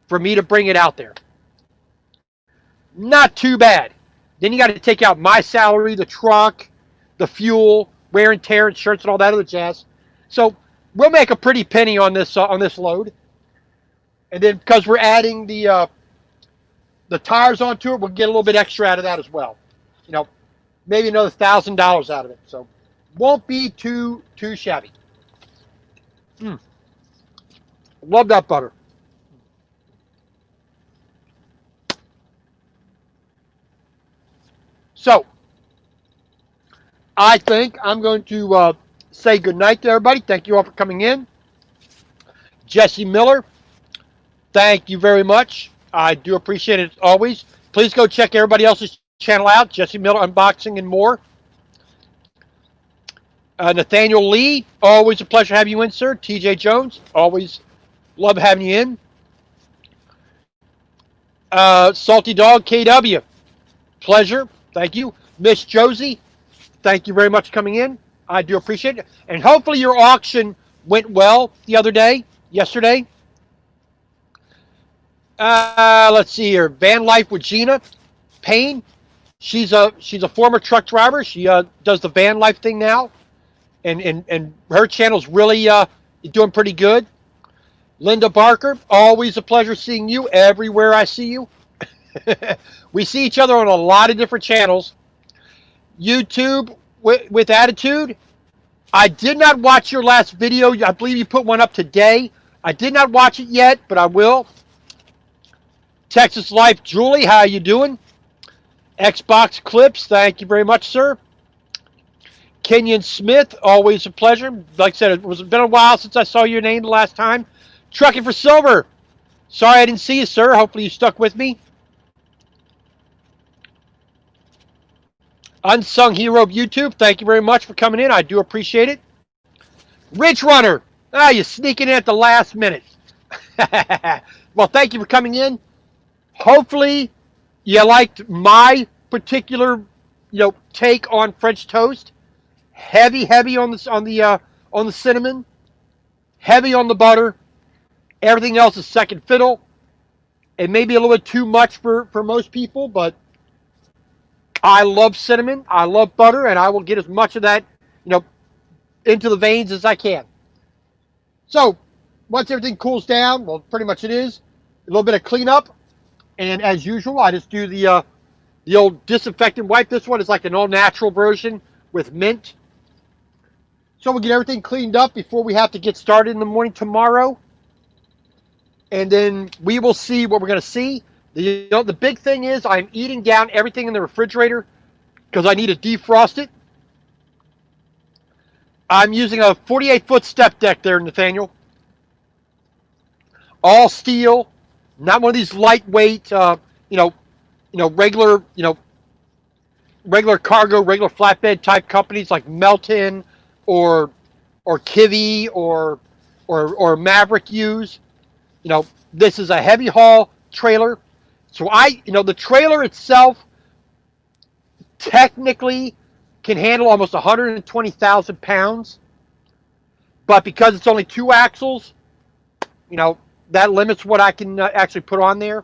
for me to bring it out there. Not too bad. Then you got to take out my salary, the truck, the fuel, wear and tear, insurance, and all that other jazz. So we'll make a pretty penny on this load. And then because we're adding the tires onto it, we'll get a little bit extra out of that as well. Maybe another $1,000 out of it. So won't be too shabby. Love that butter. So I think I'm going to say goodnight to everybody. Thank you all for coming in. Jesse Miller, thank you very much. I do appreciate it as always. Please go check everybody else's channel out. Jesse Miller Unboxing and more. Nathaniel Lee, always a pleasure to have you in, sir. TJ Jones, always Love having you in. Salty Dog KW. Pleasure. Thank you. Miss Josie, thank you very much for coming in. I do appreciate it. And hopefully your auction went well the other day, yesterday. Let's see here. Van Life with Gina Payne. She's a former truck driver. She does the van life thing now, and her channel's really doing pretty good. Linda Barker, always a pleasure seeing you everywhere I see you. We see each other on a lot of different channels. YouTube with Attitude. I did not watch your last video. I believe you put one up today. I did not watch it yet, but I will. Texas Life Julie, how you doing? Xbox Clips, thank you very much, sir. Kenyon Smith, always a pleasure. Like I said, it's been a while since I saw your name the last time. Trucking for Silver. Sorry I didn't see you, sir. Hopefully you stuck with me. Unsung Hero of YouTube, thank you very much for coming in. I do appreciate it. Ridge Runner. You're sneaking in at the last minute. Well, thank you for coming in. Hopefully you liked my particular, take on French toast. Heavy on the cinnamon. Heavy on the butter. Everything else is second fiddle. It may be a little bit too much for most people, but I love cinnamon. I love butter, and I will get as much of that, into the veins as I can. So once everything cools down, well, pretty much it is, a little bit of cleanup. And as usual, I just do the old disinfectant wipe. This one is like an all-natural version with mint. So we'll get everything cleaned up before we have to get started in the morning tomorrow. And then we will see what we're going to see. The big thing is I'm eating down everything in the refrigerator because I need to defrost it. I'm using a 48-foot step deck there, Nathaniel. All steel. Not one of these lightweight, regular cargo, regular flatbed type companies like Melton or Kivy or Maverick use. This is a heavy haul trailer. So the trailer itself technically can handle almost 120,000 pounds. But because it's only 2 axles, that limits what I can actually put on there.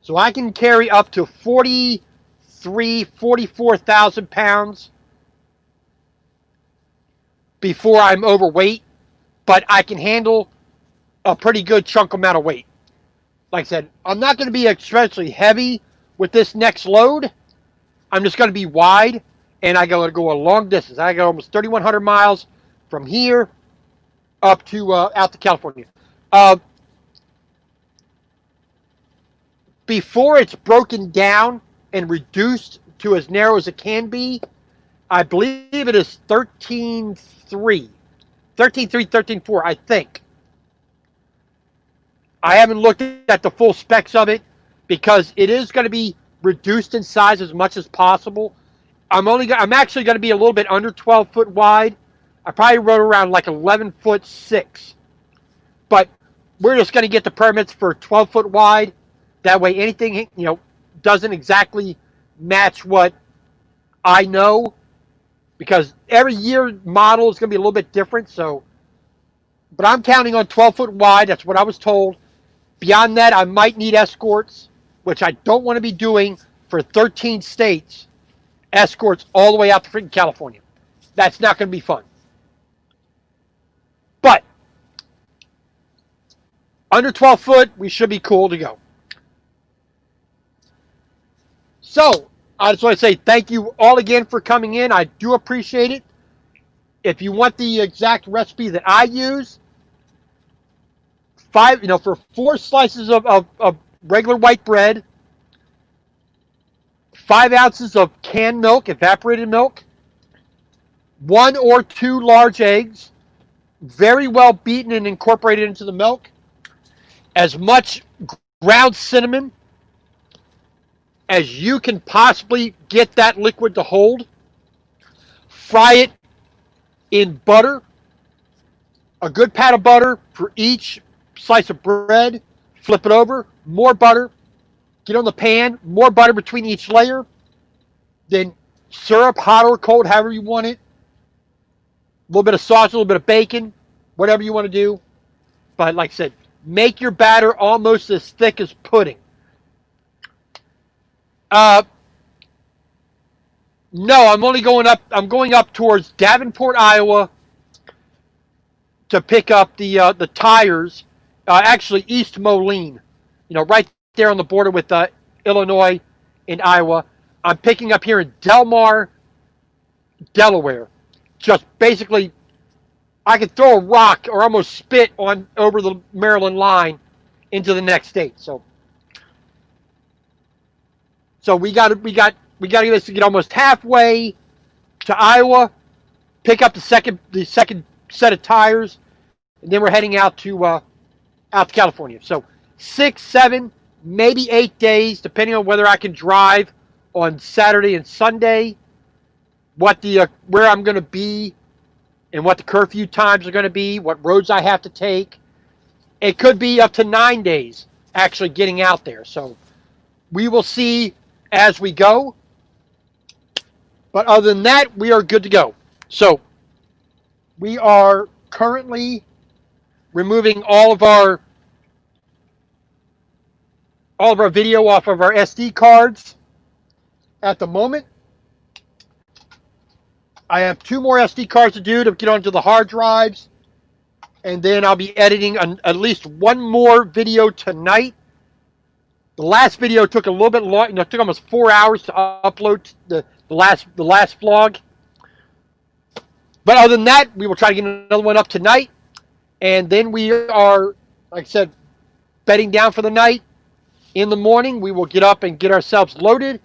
So I can carry up to 44,000 pounds before I'm overweight, but I can handle a pretty good chunk amount of weight. Like I said, I'm not going to be especially heavy with this next load. I'm just going to be wide, and I got to go a long distance. I got almost 3,100 miles from here up to out to California. Before it's broken down and reduced to as narrow as it can be, I believe it is 13.3, 13.4, I think. I haven't looked at the full specs of it because it is going to be reduced in size as much as possible. I'm actually going to be a little bit under 12 foot wide. I probably rode around like 11'6", but we're just going to get the permits for 12 foot wide. That way anything, doesn't exactly match what I know, because every year model is going to be a little bit different. So, but I'm counting on 12 foot wide. That's what I was told. Beyond that, I might need escorts, which I don't want to be doing for 13 states, escorts all the way out to freaking California. That's not going to be fun. But under 12 foot, we should be cool to go. So, I just want to say thank you all again for coming in. I do appreciate it. If you want the exact recipe that I use, for 4 slices of regular white bread, 5 ounces of canned milk, evaporated milk, 1 or 2 large eggs, very well beaten and incorporated into the milk, as much ground cinnamon as you can possibly get that liquid to hold. Fry it in butter, a good pat of butter for each slice of bread, flip it over, more butter, get on the pan, more butter between each layer, then syrup, hot or cold, however you want it, a little bit of sauce, a little bit of bacon, whatever you want to do. But like I said, make your batter almost as thick as pudding. No, I'm going up towards Davenport, Iowa, to pick up the tires. Actually, East Moline, right there on the border with Illinois and Iowa. I'm picking up here in Delmar, Delaware. Just basically, I could throw a rock or almost spit on over the Maryland line into the next state. So we got to get almost halfway to Iowa, pick up the second set of tires, and then we're heading out to California. So 6, 7, maybe 8 days, depending on whether I can drive on Saturday and Sunday, where I'm going to be, and what the curfew times are going to be, what roads I have to take. It could be up to 9 days actually getting out there. So we will see as we go. But other than that, we are good to go. So we are currently removing all of our video off of our SD cards at the moment. I have 2 more SD cards to do to get onto the hard drives, and then I'll be editing at least 1 more video tonight. The last video took a little bit long. It took almost 4 hours to upload the last vlog. But other than that, we will try to get another one up tonight, and then we are, like I said, bedding down for the night. In the morning, we will get up and get ourselves loaded,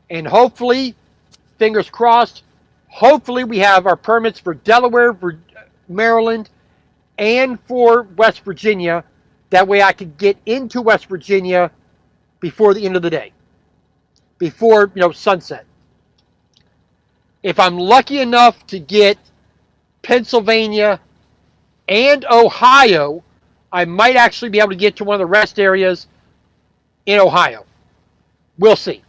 and hopefully, fingers crossed, hopefully we have our permits for Delaware, for Maryland, and for West Virginia. That way I could get into West Virginia before the end of the day, before sunset. If I'm lucky enough to get Pennsylvania and Ohio, I might actually be able to get to one of the rest areas in Ohio. We'll see.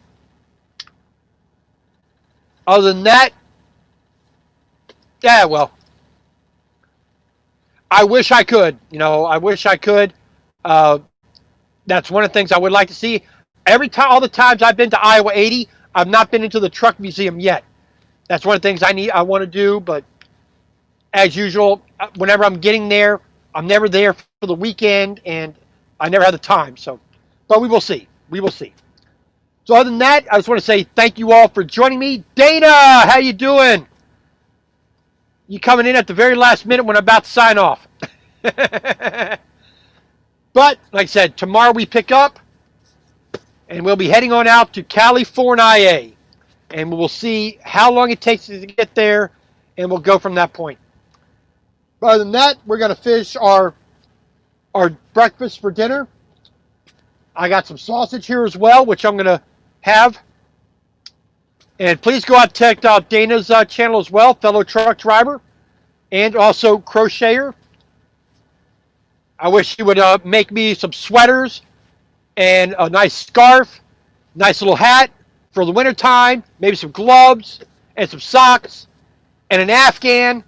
Other than that, yeah, well, I wish I could. I wish I could. That's one of the things I would like to see. All the times I've been to Iowa 80, I've not been into the truck museum yet. That's one of the things I want to do, but as usual, whenever I'm getting there, I'm never there for the weekend, and I never have the time. So, but we will see. We will see. So other than that, I just want to say thank you all for joining me. Dana, how you doing? You coming in at the very last minute when I'm about to sign off. But, like I said, tomorrow we pick up, and we'll be heading on out to California. And we'll see how long it takes to get there, and we'll go from that point. But other than that, we're going to finish our breakfast for dinner. I got some sausage here as well, which I'm going to have. And please go out and check out Dana's channel as well, fellow truck driver, and also crocheter. I wish he would make me some sweaters and a nice scarf, nice little hat for the wintertime, maybe some gloves and some socks and an Afghan.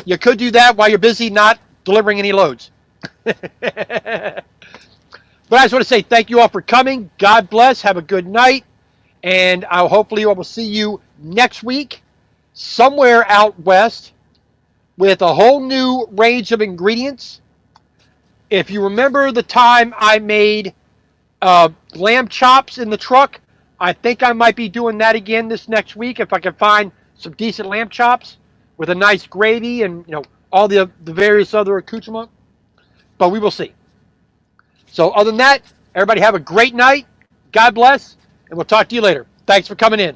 You could do that while you're busy not delivering any loads. But I just want to say thank you all for coming. God bless. Have a good night. And hopefully I will see you next week somewhere out west with a whole new range of ingredients. If you remember the time I made lamb chops in the truck, I think I might be doing that again this next week if I can find some decent lamb chops with a nice gravy and all the various other accoutrements. But we will see. So other than that, everybody have a great night. God bless, and we'll talk to you later. Thanks for coming in.